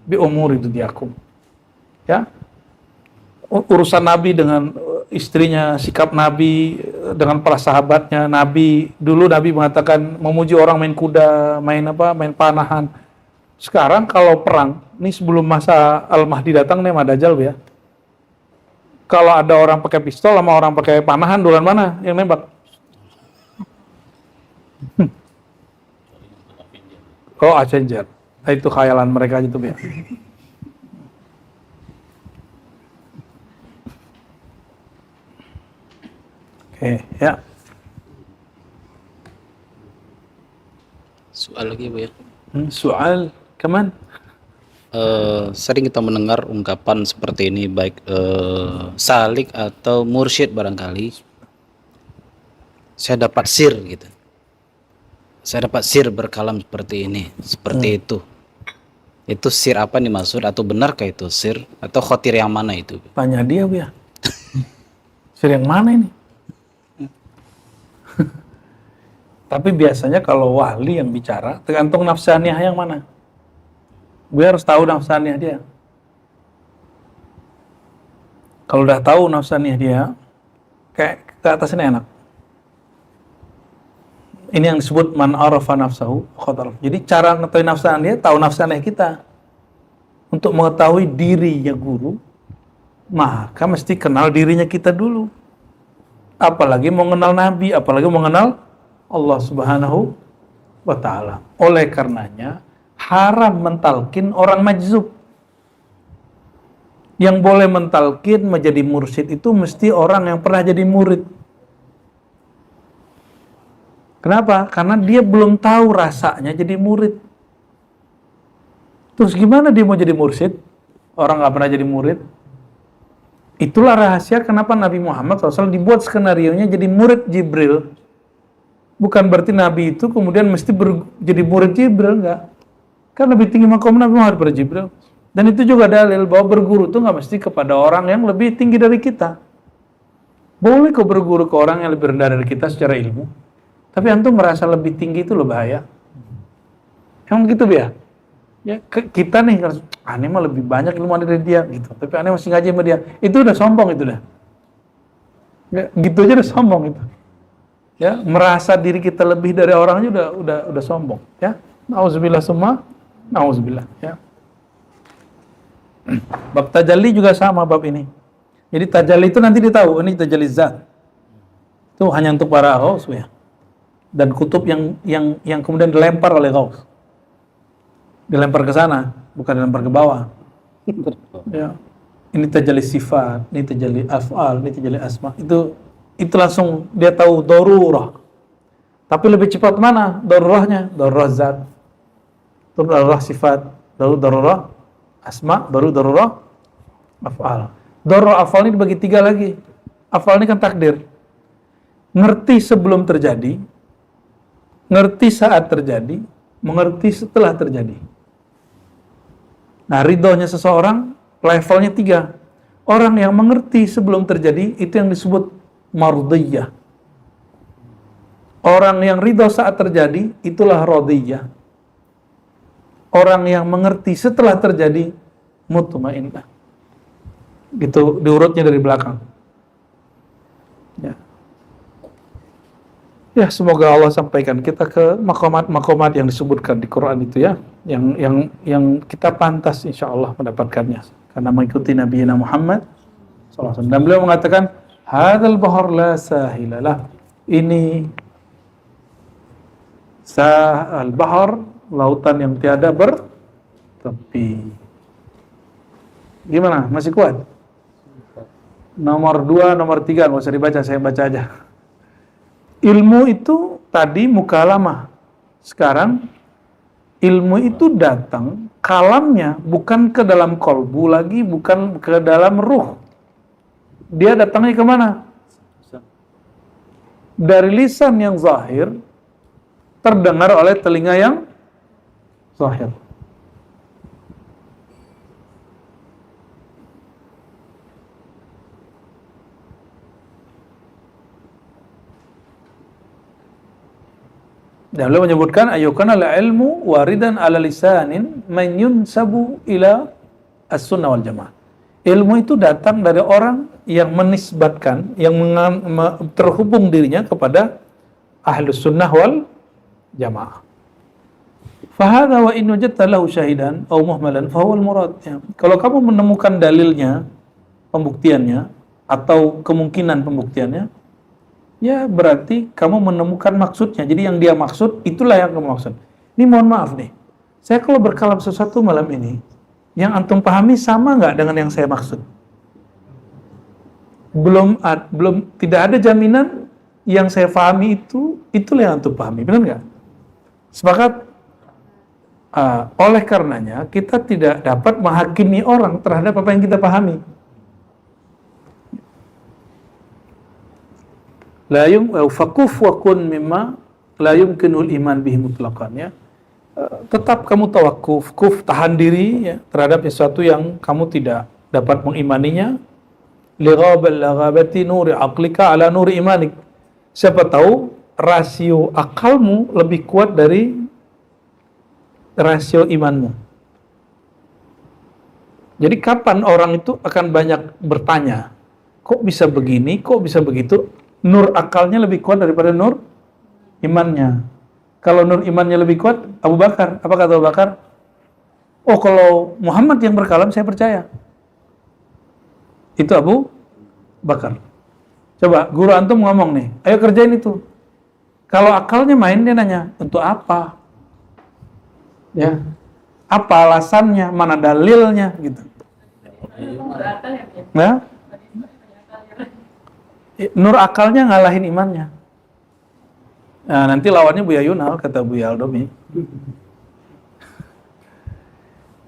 bi umuri dunyakum. Ya. Urusan Nabi dengan istrinya, sikap Nabi dengan para sahabatnya, dulu Nabi mengatakan memuji orang main kuda, main panahan. Sekarang kalau perang, ini sebelum masa Al-Mahdi datang nih, Dajjal ya. Kalau ada orang pakai pistol sama orang pakai panahan, duluan mana yang nembak? Oh, Avenger. Itu khayalan mereka aja tuh ya. Oke, ya. Soal lagi Bu ya. Soal, kaman? Sering kita mendengar ungkapan seperti ini baik salik atau mursyid barangkali. Saya dapat sir gitu. Saya dapat sir berkalam seperti ini, seperti itu. Itu sir apa nih maksud atau benarkah itu sir atau khotir yang mana itu? Tanya dia Bu ya. Sir yang mana ini? Tapi biasanya kalau wali yang bicara, tergantung nafsaniyah yang mana. Gue harus tahu nafsaniyah dia. Kalau udah tahu nafsaniyah dia, kayak ke atas ini enak. Ini yang disebut man arafa nafsahu khatar. Jadi cara mengetahui nafsaniyah dia, tahu nafsaniyah kita. Untuk mengetahui dirinya guru, maka mesti kenal dirinya kita dulu. Apalagi mau kenal Nabi, apalagi mau kenal Allah Subhanahu wa ta'ala. Oleh karenanya haram mentalkin orang majzub. Yang boleh mentalkin menjadi mursyid itu mesti orang yang pernah jadi murid. Kenapa? Karena dia belum tahu rasanya jadi murid. Terus gimana dia mau jadi mursyid? Orang nggak pernah jadi murid. Itulah rahasia kenapa Nabi Muhammad SAW dibuat skenarionya jadi murid Jibril. Bukan berarti Nabi itu kemudian mesti jadi murid Jibril, enggak. Kan lebih tinggi makom Nabi Muhammad daripada Jibril. Dan itu juga dalil bahwa berguru itu nggak mesti kepada orang yang lebih tinggi dari kita. Boleh kok berguru ke orang yang lebih rendah dari kita secara ilmu. Tapi antum merasa lebih tinggi itu loh bahaya. Emang gitu ya? Ya kita nih, aneh mah lebih banyak ilmu dari dia gitu. Tapi aneh masih ngaji sama dia. Itu udah sombong itu dah. Ya, gitu aja udah sombong itu. Ya, merasa diri kita lebih dari orangnya udah sombong, ya. Nauzubillah summa nauzubillah, ya. Bab tajalli juga sama bab ini. Jadi tajalli itu nanti ditahu ini tajalli zat. Itu hanya untuk para ghaus ya. Dan kutub yang kemudian dilempar oleh ghaus. Dilempar ke sana, bukan dilempar ke bawah. Ya. Ini tajalli sifat, ini tajalli af'al, ini tajalli asma. Itu langsung dia tahu darurah. Tapi lebih cepat mana darurahnya? Darurah zat. Darurah sifat, baru darurah asma, baru darurah af'al. Darurah af'al ini dibagi 3 lagi. Af'al ini kan takdir. Ngerti sebelum terjadi, ngerti saat terjadi, mengerti setelah terjadi. Nah, ridhonya seseorang levelnya 3. Orang yang mengerti sebelum terjadi itu yang disebut mardiyah. Orang yang ridho saat terjadi itulah radiyah. Orang yang mengerti setelah terjadi mutmainnah. Gitu diurutnya dari belakang. Ya. Ya, semoga Allah sampaikan kita ke makomat yang disebutkan di Quran itu ya, yang kita pantas insya Allah mendapatkannya karena mengikuti Nabi Muhammad SAW. Dan beliau mengatakan, hadzal bahar la sahilalah. Ini sahal bahar, lautan yang tiada bertepi. Gimana? Masih kuat? Nomor 2, nomor 3 nggak usah dibaca, saya baca aja. Ilmu itu tadi mukalamah. Sekarang ilmu itu datang, kalamnya bukan ke dalam kolbu lagi, bukan ke dalam ruh. Dia datangnya kemana? Dari lisan yang zahir, terdengar oleh telinga yang zahir. Dan beliau menyebutkan ayyukana al-ilmu waridan ala lisanin man yunsabu ila as-sunnah wal jamaah. Ilmu itu datang dari orang yang menisbatkan, yang terhubung dirinya kepada ahlus sunnah wal jamaah. Fahadha wa in wajadta lahu syahidan aw muhmalan fa huwa al-murad. Ya. Kalau kamu menemukan dalilnya, pembuktiannya atau kemungkinan pembuktiannya, ya berarti kamu menemukan maksudnya. Jadi yang dia maksud, itulah yang kamu maksud. Ini mohon maaf nih, saya kalau berkalam sesuatu malam ini, yang antum pahami sama nggak dengan yang saya maksud? Tidak ada jaminan yang saya pahami itulah yang antum pahami, benar nggak? Sepakat? Oleh karenanya kita tidak dapat menghakimi orang terhadap apa yang kita pahami. La fakuf wa kun mimma la yumkinul iman bihi mutlaqan, ya. Tetap kamu tawakuf, tahan diri, ya, terhadap sesuatu yang kamu tidak dapat mengimaninya. Lighabati nuri aqlika ala nuri imanik. Siapa tahu rasio akalmu lebih kuat dari rasio imanmu. Jadi kapan orang itu akan banyak bertanya, kok bisa begini, kok bisa begitu? Nur akalnya lebih kuat daripada nur imannya. Kalau nur imannya lebih kuat, Abu Bakar, apa kata Abu Bakar? Oh, kalau Muhammad yang berkalam saya percaya. Itu Abu Bakar. Coba guru antum ngomong nih, ayo kerjain itu. Kalau akalnya main, dia nanya, untuk apa? Ya, apa alasannya? Mana dalilnya? Gitu. Nah, nur akalnya ngalahin imannya. Nah, nanti lawannya Buya Yunal, kata Buya Aldomi.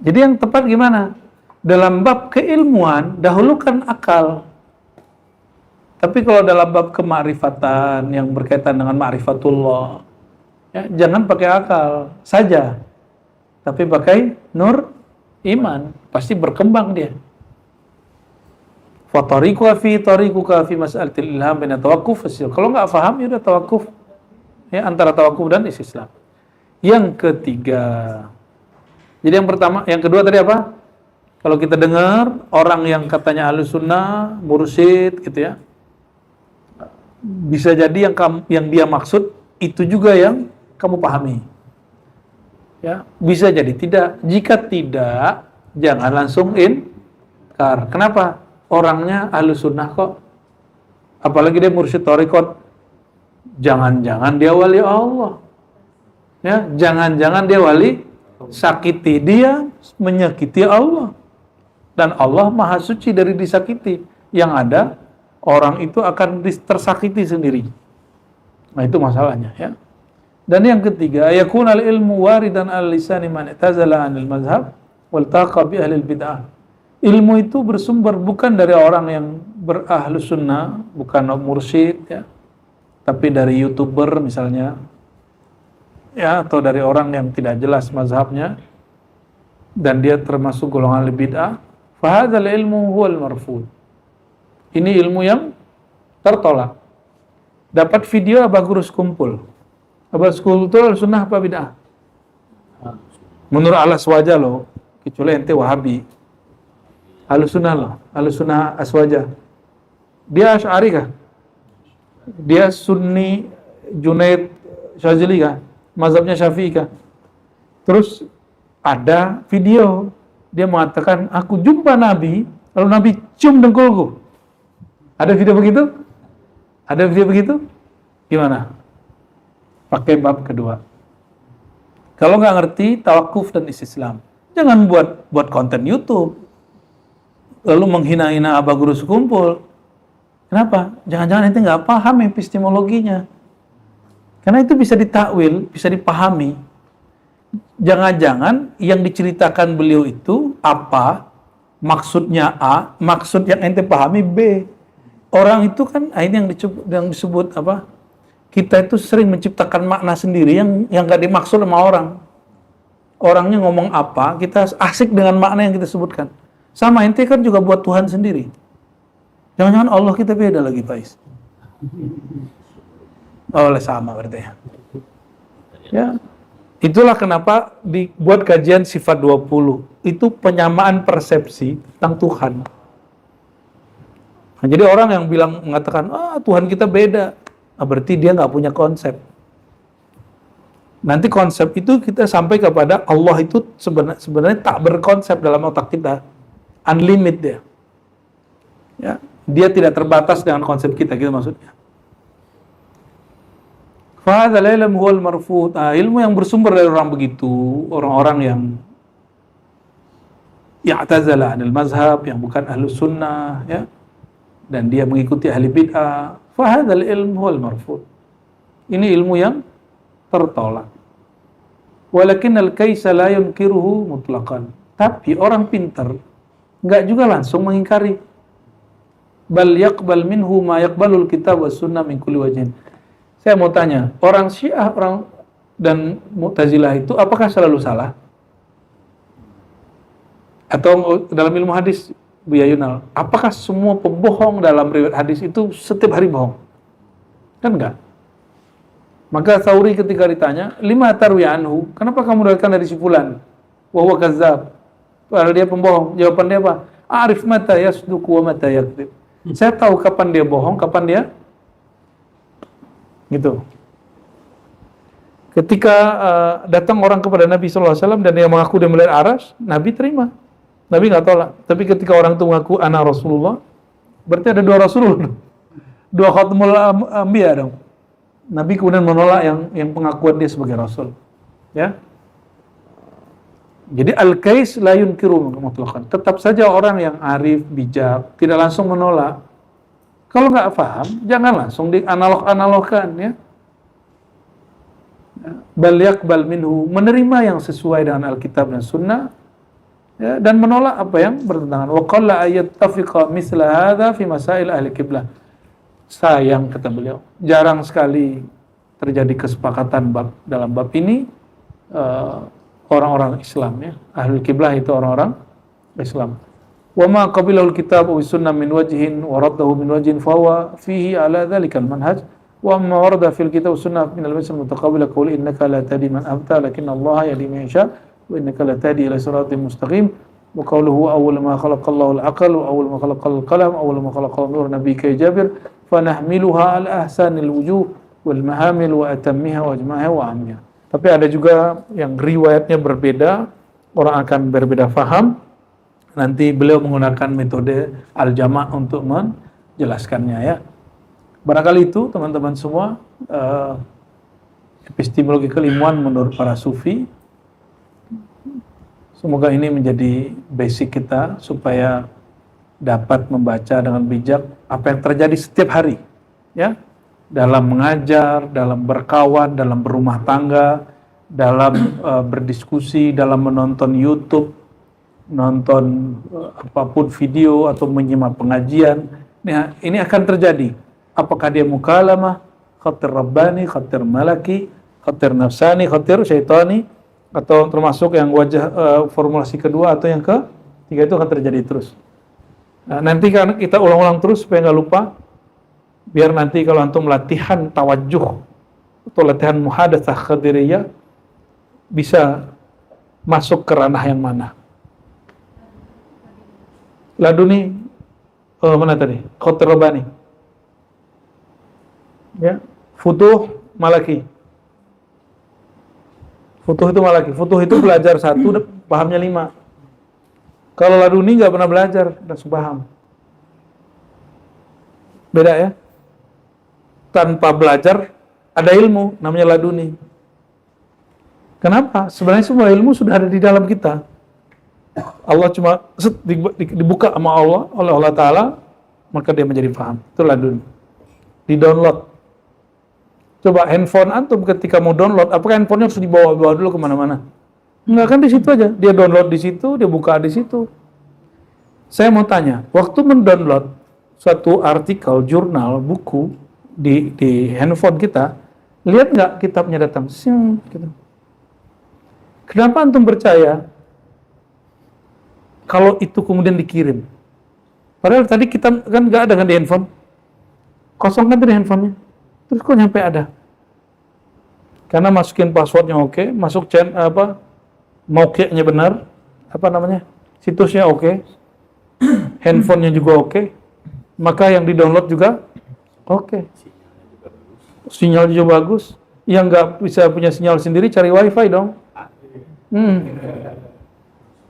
Jadi yang tepat gimana? Dalam bab keilmuan, dahulukan akal. Tapi kalau dalam bab kemakrifatan yang berkaitan dengan ma'rifatullah, ya, jangan pakai akal saja, tapi pakai nur iman. Pasti berkembang dia. Fatariquka fi mas'alatil ilham baina tawakkuf fasil. Kalau nggak paham ya udah tawakuf. Ya, antara tawakuf dan istislam. Yang ketiga. Jadi yang kedua tadi apa? Kalau kita dengar orang yang katanya Ahlus Sunnah, mursyid gitu ya. Bisa jadi yang dia maksud itu juga yang kamu pahami. Ya, bisa jadi tidak. Jika tidak, jangan langsung inkar. Kenapa? Orangnya Ahlus Sunnah kok. Apalagi dia mursyid thariqat. Jangan-jangan dia wali Allah. Ya, jangan-jangan dia wali sakiti. Dia menyakiti Allah. Dan Allah maha suci dari disakiti. Yang ada, orang itu akan tersakiti sendiri. Nah, itu masalahnya, ya. Dan yang ketiga, yakunal ilmu waridan al-lisani man i'tazala 'anil mazhab wal taqa bi ahli bid'ah. Ilmu itu bersumber bukan dari orang yang berahlus sunnah, bukan mursyid, ya, tapi dari YouTuber misalnya, ya, atau dari orang yang tidak jelas mazhabnya, dan dia termasuk golongan bid'ah. Fahadzal ilmu huwal marfud. Ini ilmu yang tertolak. Dapat video Abah Gurus kumpul. Abah Gurus sunnah apa bid'ah? Menurut Alas Wajah loh, kecuali ente Wahabi. Ahlus Sunnah loh, Ahlus Sunnah Aswaja. Dia Asy'ari kah? Dia Sunni Junaid Syazili kah? Mazhabnya Syafi'i kah? Terus ada video dia mengatakan, aku jumpa Nabi, lalu Nabi cium dengkulku. Ada video begitu? Ada video begitu? Gimana? Pakai bab kedua. Kalau nggak ngerti tawakuf dan istislam, jangan buat konten YouTube lalu menghina-hina Abah Guru Sekumpul. Kenapa? Jangan-jangan ente nggak paham epistemologinya. Karena itu bisa ditakwil, bisa dipahami. Jangan-jangan yang diceritakan beliau itu apa, maksudnya A, maksud yang ente pahami B. Orang itu kan ini yang disebut apa? Kita itu sering menciptakan makna sendiri yang nggak dimaksud sama orang. Orangnya ngomong apa, kita asik dengan makna yang kita sebutkan. Sama ente kan juga buat Tuhan sendiri. Jangan-jangan Allah kita beda lagi, Pais. Oleh sama berarti ya. Ya. Itulah kenapa dibuat kajian sifat 20. Itu penyamaan persepsi tentang Tuhan. Nah, jadi orang yang mengatakan, Tuhan kita beda. Nah, berarti dia nggak punya konsep. Nanti konsep itu kita sampai kepada Allah itu sebenarnya tak berkonsep dalam otak kita. Unlimited dia. Ya, dia tidak terbatas dengan konsep kita, gitu maksudnya. Fahadzal ilmu huwal marfud. Ilmu yang bersumber dari orang begitu, orang-orang yang ya'tazala 'anil mazhab, yang bukan ahlus sunnah, ya, dan dia mengikuti ahli bid'ah. Fahadzal ilmu huwal marfud. Ini ilmu yang tertolak. Walakinnal kaisa la yunkiruhu mutlaqan. Tapi orang pintar enggak juga langsung mengingkari. Bal yaqbal minhu ma yaqbalul kitab was sunnah min kulli wajhin. Saya mau tanya, orang Syiah, orang dan Mu'tazilah itu apakah selalu salah? Atau dalam ilmu hadis, Bu Yayunal, apakah semua pembohong dalam riwayat hadis itu setiap hari bohong? Kan enggak. Maka Tsauri ketika ditanya, lima tarwi anhu, kenapa kamu meriwayatkan dari si fulan? Wa huwa kazzab. Padahal dia pembohong. Jawaban dia apa? Arif mata yasduqu wa mata yakdzib. Saya tahu kapan dia bohong, kapan dia gitu. Ketika datang orang kepada Nabi SAW dan dia mengaku dia melihat aras, Nabi terima. Nabi nggak tolak. Tapi ketika orang itu mengaku anak Rasulullah, berarti ada dua Rasulullah. Dua khatamul anbiya dong. Nabi kemudian menolak yang pengakuan dia sebagai Rasul. Ya. Jadi al-kais la yunkiru mutlaqan. Tetap saja orang yang arif, bijak, tidak langsung menolak. Kalau nggak paham, jangan langsung dianalog-analogkan, ya. Bal yaqbal minhu, menerima yang sesuai dengan Alkitab dan Sunnah, ya, dan menolak apa yang bertentangan. Wa qalla ayattafiqa misla hadza fi masail ahli qiblah. Sayang, kata beliau, jarang sekali terjadi kesepakatan dalam bab ini orang-orang Islam, ya. Ahli qiblah itu orang-orang Islam. Wa ma qabilahul kitab wa sunnah min wajhin wa raddahu min wajhin fa huwa fihi ala dzalikal manhaj. Wa amma warada fil kitab sunnah min al-masal mutaqabila qul innaka la tahdi man ahbabta lakin Allah yahdi man yasha wa innaka la tahdi ila siratin mustaqim. Wa qawluhu awwal ma khalaqallahu al-aql wa awwal ma khalaqal qalam awwal ma khalaqal nur nabi kay Jabir fa nahmiluha al ahsanil wujuh wal mahamil wa atammiha wa ajma'iha wa ammiha. Tapi ada juga yang riwayatnya berbeda, orang akan berbeda faham. Nanti beliau menggunakan metode al-jama' untuk menjelaskannya, ya. Barangkali itu teman-teman semua epistemologi keilmuan menurut para sufi. Semoga ini menjadi basic kita supaya dapat membaca dengan bijak apa yang terjadi setiap hari, ya. Dalam mengajar, dalam berkawan, dalam berumah tangga, dalam berdiskusi, dalam menonton YouTube, nonton apapun video atau menyimak pengajian. Nah, ini akan terjadi. Apakah dia mukalamah, khatir rabbani, khatir malaki, khatir nafsani, khatir syaitani, atau termasuk yang wajah formulasi kedua atau yang ketiga, itu akan terjadi terus. Nah, nanti kan kita ulang-ulang terus supaya nggak lupa. Biar nanti kalau antum latihan tawajjuh atau latihan muhadatsah qadiriyah bisa masuk ke ranah yang mana. Laduni mana tadi? Khatir rabbani. Ya, Futuh malaki. Futuh itu malaki. Futuh itu belajar satu, pahamnya 5. Kalau laduni nggak pernah belajar, langsung paham. Beda, ya. Tanpa belajar ada ilmu, namanya laduni. Kenapa? Sebenarnya semua ilmu sudah ada di dalam kita. Allah cuma dibuka sama Allah, oleh Allah Ta'ala, maka dia menjadi paham. Itu laduni. Di-download. Coba handphone antum ketika mau download, apakah handphonenya harus dibawa-bawa dulu kemana-mana? Enggak, kan di situ aja. Dia download di situ, dia buka di situ. Saya mau tanya, waktu mendownload suatu artikel, jurnal, buku di handphone kita, lihat nggak kitabnya datang? Gitu. Kenapa antum percaya kalau itu kemudian dikirim? Padahal tadi kita kan nggak ada kan di handphone, kosong kan dari handphonenya, terus kok nyampe ada? Karena masukin passwordnya oke, masuk mauqi'-nya benar, situsnya oke, handphonenya juga oke, maka yang di-download juga oke. Sinyal juga bagus. Yang nggak bisa punya sinyal sendiri cari wifi dong.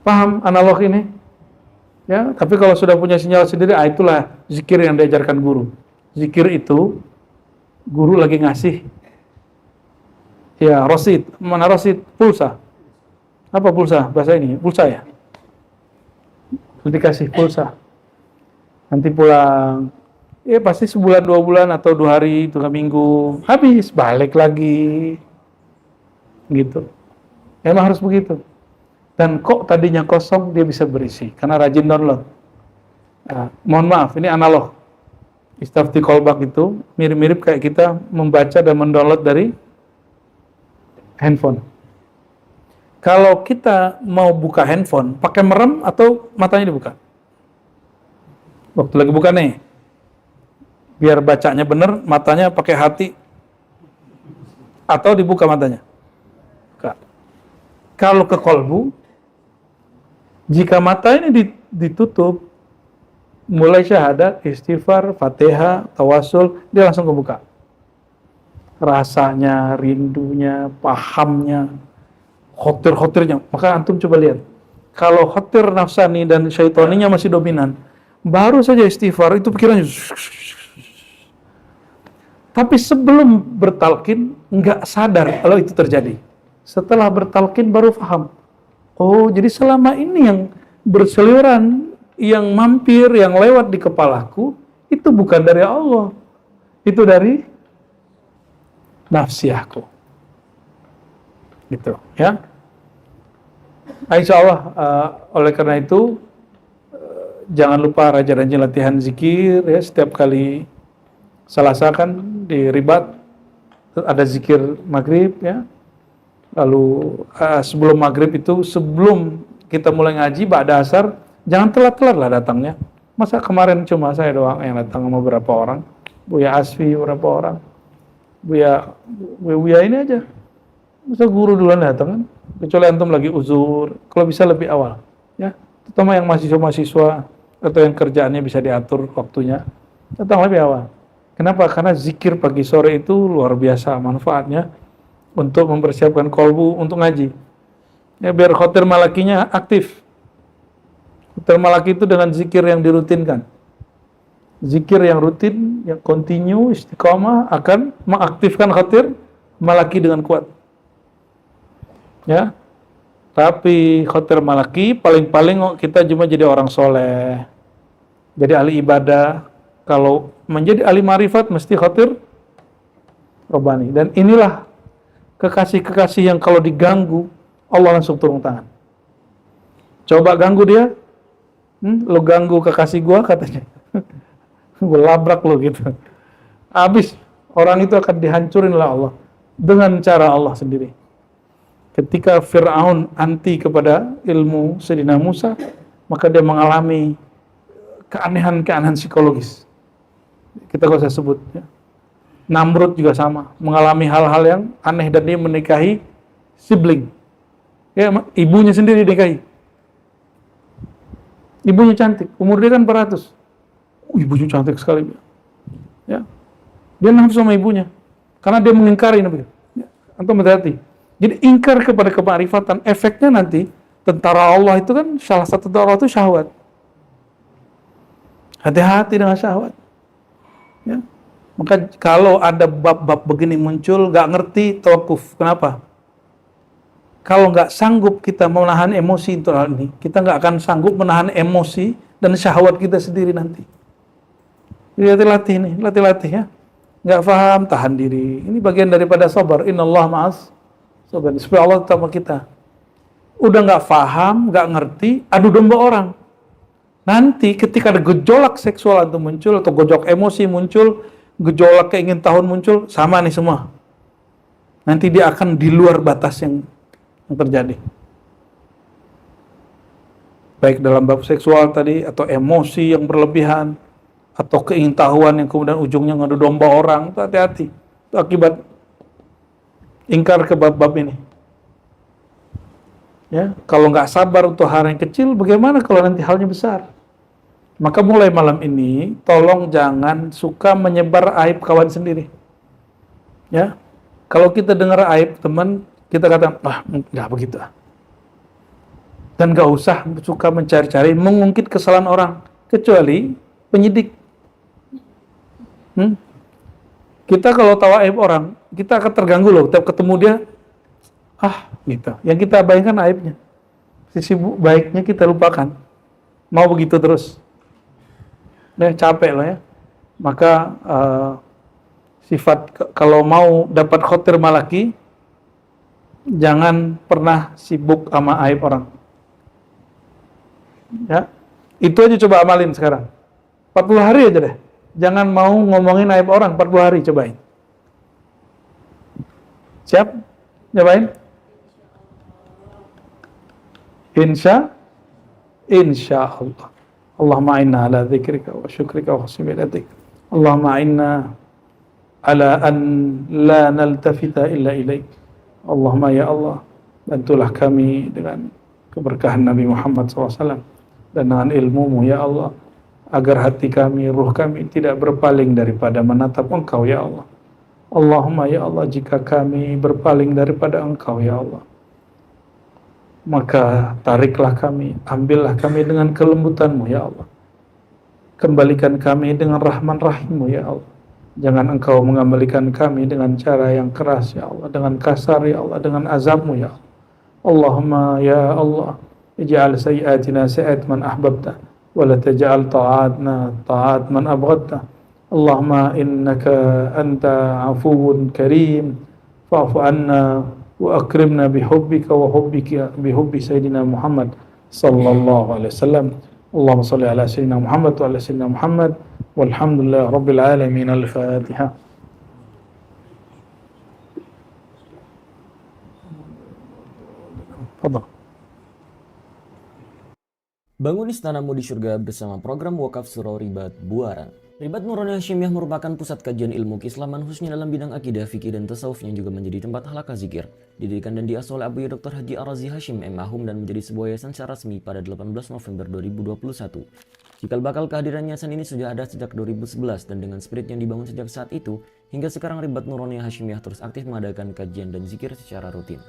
Paham analog ini? Ya, tapi kalau sudah punya sinyal sendiri, itulah zikir yang diajarkan guru. Zikir itu guru lagi ngasih. Ya, rosid. Mana rosid? Pulsa. Apa pulsa? Bahasa ini, pulsa ya? Dikasih pulsa. Nanti pulang. Ya pasti sebulan, 2 bulan, atau 2 hari, 2 minggu, habis, balik lagi, gitu. Emang harus begitu. Dan kok tadinya kosong, dia bisa berisi. Karena rajin download. Nah, mohon maaf, ini analog. Istafti kolbak itu mirip-mirip kayak kita membaca dan mendownload dari handphone. Kalau kita mau buka handphone, pakai merem atau matanya dibuka? Waktu lagi buka nih, biar bacanya bener, matanya pakai hati, atau dibuka matanya? Buka. Kalau ke kolbu, jika mata ini ditutup, mulai syahadat, istighfar, fatihah, tawasul, dia langsung kebuka. Rasanya, rindunya, pahamnya, khotir-khotirnya. Maka antum coba lihat. Kalau khotir nafsani dan syaitoninya masih dominan, baru saja istighfar, itu pikirannya. Tapi sebelum bertalqin, nggak sadar kalau itu terjadi. Setelah bertalqin baru paham. Oh, jadi selama ini yang berseliweran, yang mampir, yang lewat di kepalaku, itu bukan dari Allah. Itu dari nafsi aku. Gitu, ya. Nah, insya Allah, oleh karena itu, jangan lupa rajin-rajin latihan zikir, ya. Setiap kali Selasa kan di Ribat, ada zikir maghrib, ya. Lalu sebelum maghrib itu, sebelum kita mulai ngaji, ba'da asar, jangan telat-telat lah datangnya. Masa kemarin cuma saya doang yang datang sama beberapa orang, Buya Asfi beberapa orang, Buya ini aja. Masa guru duluan datang kan? Kecuali antum lagi uzur, kalau bisa lebih awal, ya. Terutama yang mahasiswa-mahasiswa atau yang kerjaannya bisa diatur waktunya, datang lebih awal. Kenapa? Karena zikir pagi sore itu luar biasa manfaatnya untuk mempersiapkan kolbu untuk ngaji. Ya, biar khotir malakinya aktif. Khotir malaki itu dengan zikir yang dirutinkan. Zikir yang rutin, yang continue, istiqomah akan mengaktifkan khotir malaki dengan kuat. Ya. Tapi khotir malaki paling-paling kita cuma jadi orang soleh, jadi ahli ibadah. Kalau menjadi ahli marifat mesti khotir robani. Dan inilah kekasih-kekasih yang kalau diganggu Allah langsung turun tangan. Coba ganggu dia, lo ganggu kekasih gua katanya, gue labrak lo gitu. Habis orang itu akan dihancurin oleh Allah dengan cara Allah sendiri. Ketika Fir'aun anti kepada ilmu Sayyidina Musa, maka dia mengalami keanehan-keanehan psikologis. Kita gak usah sebut, ya. Namrud juga sama, mengalami hal-hal yang aneh dan dia menikahi sibling. Ya, ibunya sendiri nikahi. Ibunya cantik, umur dia kan 400. Ibunya cantik sekali. Ya. Dia nafsu sama ibunya karena dia mengingkari Nabi. Ya. Antum hati-hati. Jadi ingkar kepada kemarifatan, efeknya nanti tentara Allah itu kan salah satu tentara Allah itu syahwat. Hati-hati dengan syahwat. Ya. Maka kalau ada bab-bab begini muncul, nggak ngerti, tawakuf. Kenapa? Kalau nggak sanggup kita menahan emosi untuk hal ini, kita nggak akan sanggup menahan emosi dan syahwat kita sendiri nanti. Jadi latih nih, latih ya. Nggak paham, tahan diri. Ini bagian daripada sabar. Innallaha ma'as sabar. Supaya Allah tetap sama kita. Udah nggak paham, nggak ngerti, adu domba orang. Nanti ketika ada gejolak seksual itu muncul, atau gejolak emosi muncul, gejolak keingin tahuan muncul, sama nih semua. Nanti dia akan di luar batas yang terjadi. Baik dalam bab seksual tadi, atau emosi yang berlebihan, atau keingintahuan yang kemudian ujungnya ngadu domba orang, itu hati-hati. Itu akibat ingkar ke bab-bab ini. Ya, kalau nggak sabar untuk hal yang kecil, bagaimana kalau nanti halnya besar? Maka mulai malam ini, tolong jangan suka menyebar aib kawan sendiri. Ya, kalau kita dengar aib teman, kita katakan, nggak begitu. Dan nggak usah suka mencari-cari, mengungkit kesalahan orang, kecuali penyidik. Kita kalau tahu aib orang, kita akan terganggu loh. Tiap ketemu dia, gitu. Yang kita bayangkan aibnya, sisi baiknya kita lupakan. Mau begitu terus, capek loh ya. Maka sifat kalau mau dapat khotir malaki, Jangan pernah sibuk sama aib orang. Ya, itu aja coba amalin sekarang. 40 hari aja deh. Jangan mau ngomongin aib orang 40 hari, cobain. Siap? Nyobain? Insya Allah. Allahumma inna ala dzikrika wa syukrika wa husni ibadatik. Allahumma inna ala an la naltafita illa ilaik. Allahumma ya Allah, bantulah kami dengan keberkahan Nabi Muhammad SAW dan dengan ilmu-Mu ya Allah, agar hati kami, ruh kami tidak berpaling daripada menatap Engkau ya Allah. Allahumma ya Allah, jika kami berpaling daripada Engkau ya Allah, maka tariklah kami, ambillah kami dengan kelembutan-Mu ya Allah. Kembalikan kami dengan rahman rahim-Mu ya Allah. Jangan Engkau mengembalikan kami dengan cara yang keras ya Allah, dengan kasar ya Allah, dengan azab-Mu ya Allah. Allahumma ya Allah, ij'al sayyi'atina sayyi'at man ahbabta wa la taj'al ta'atna ta'at man abghadta. Allahumma innaka anta afuwun karim fa'fu anna wa akrimna bihubbika wa bihubbi sayyidina Muhammad sallallahu alaihi wasallam. Allahumma salli ala sayyidina Muhammad wa ala sayyidina Muhammad walhamdulillah rabbil alamin. Al-Fatihah. Fadhal. Bangun istanamu di surga bersama program Wakaf Surau Ribat Buaran. Ribat Nuraniyah Hasyimiyah merupakan pusat kajian ilmu keislaman khususnya dalam bidang akidah, fikih, dan tasawuf yang juga menjadi tempat halaqah zikir. Didirikan dan diasuh oleh Abu Dr. Haji Ar-Razi Hashim M. Mahum dan menjadi sebuah yayasan secara resmi pada 18 November 2021. Cikal bakal kehadiran yayasan ini sudah ada sejak 2011 dan dengan spirit yang dibangun sejak saat itu, hingga sekarang Ribat Nuraniyah Hasyimiyah terus aktif mengadakan kajian dan zikir secara rutin.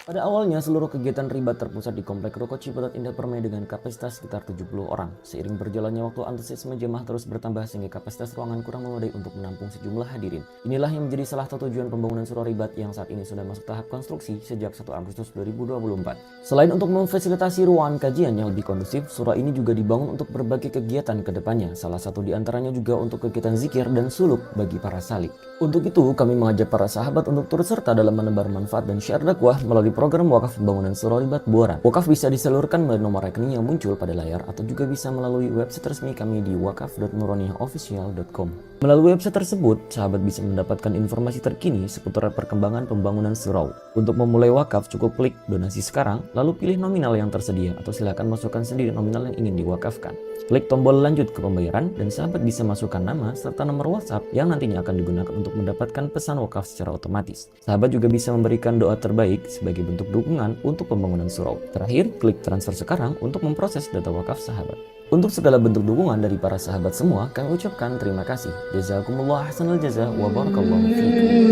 Pada awalnya, seluruh kegiatan ribat terpusat di Komplek Ruko Ciputat Indah Permai dengan kapasitas sekitar 70 orang. Seiring berjalannya waktu, antusiasme jemaah terus bertambah sehingga kapasitas ruangan kurang memadai untuk menampung sejumlah hadirin. Inilah yang menjadi salah satu tujuan pembangunan surau ribat yang saat ini sudah masuk tahap konstruksi sejak 1 Agustus 2024. Selain untuk memfasilitasi ruangan kajian yang lebih kondusif, surau ini juga dibangun untuk berbagai kegiatan ke depannya. Salah satu di antaranya juga untuk kegiatan zikir dan suluk bagi para salik. Untuk itu, kami mengajak para sahabat untuk turut serta dalam menebar manfaat dan syiar dakwah melalui program wakaf pembangunan surau ribat Buaran. Wakaf bisa disalurkan melalui nomor rekening yang muncul pada layar atau juga bisa melalui website resmi kami di wakaf.nuraniyaofficial.com. Melalui website tersebut, sahabat bisa mendapatkan informasi terkini seputar perkembangan pembangunan surau. Untuk memulai wakaf, cukup klik donasi sekarang, lalu pilih nominal yang tersedia atau silakan masukkan sendiri nominal yang ingin diwakafkan. Klik tombol lanjut ke pembayaran dan sahabat bisa masukkan nama serta nomor WhatsApp yang nantinya akan digunakan untuk mendapatkan pesan wakaf secara otomatis. Sahabat juga bisa memberikan doa terbaik sebagai bentuk dukungan untuk pembangunan surau. Terakhir, klik transfer sekarang untuk memproses data wakaf sahabat. Untuk segala bentuk dukungan dari para sahabat semua, kami ucapkan terima kasih. Jazakumullah ahsanal jaza wa barakallahu fiikum.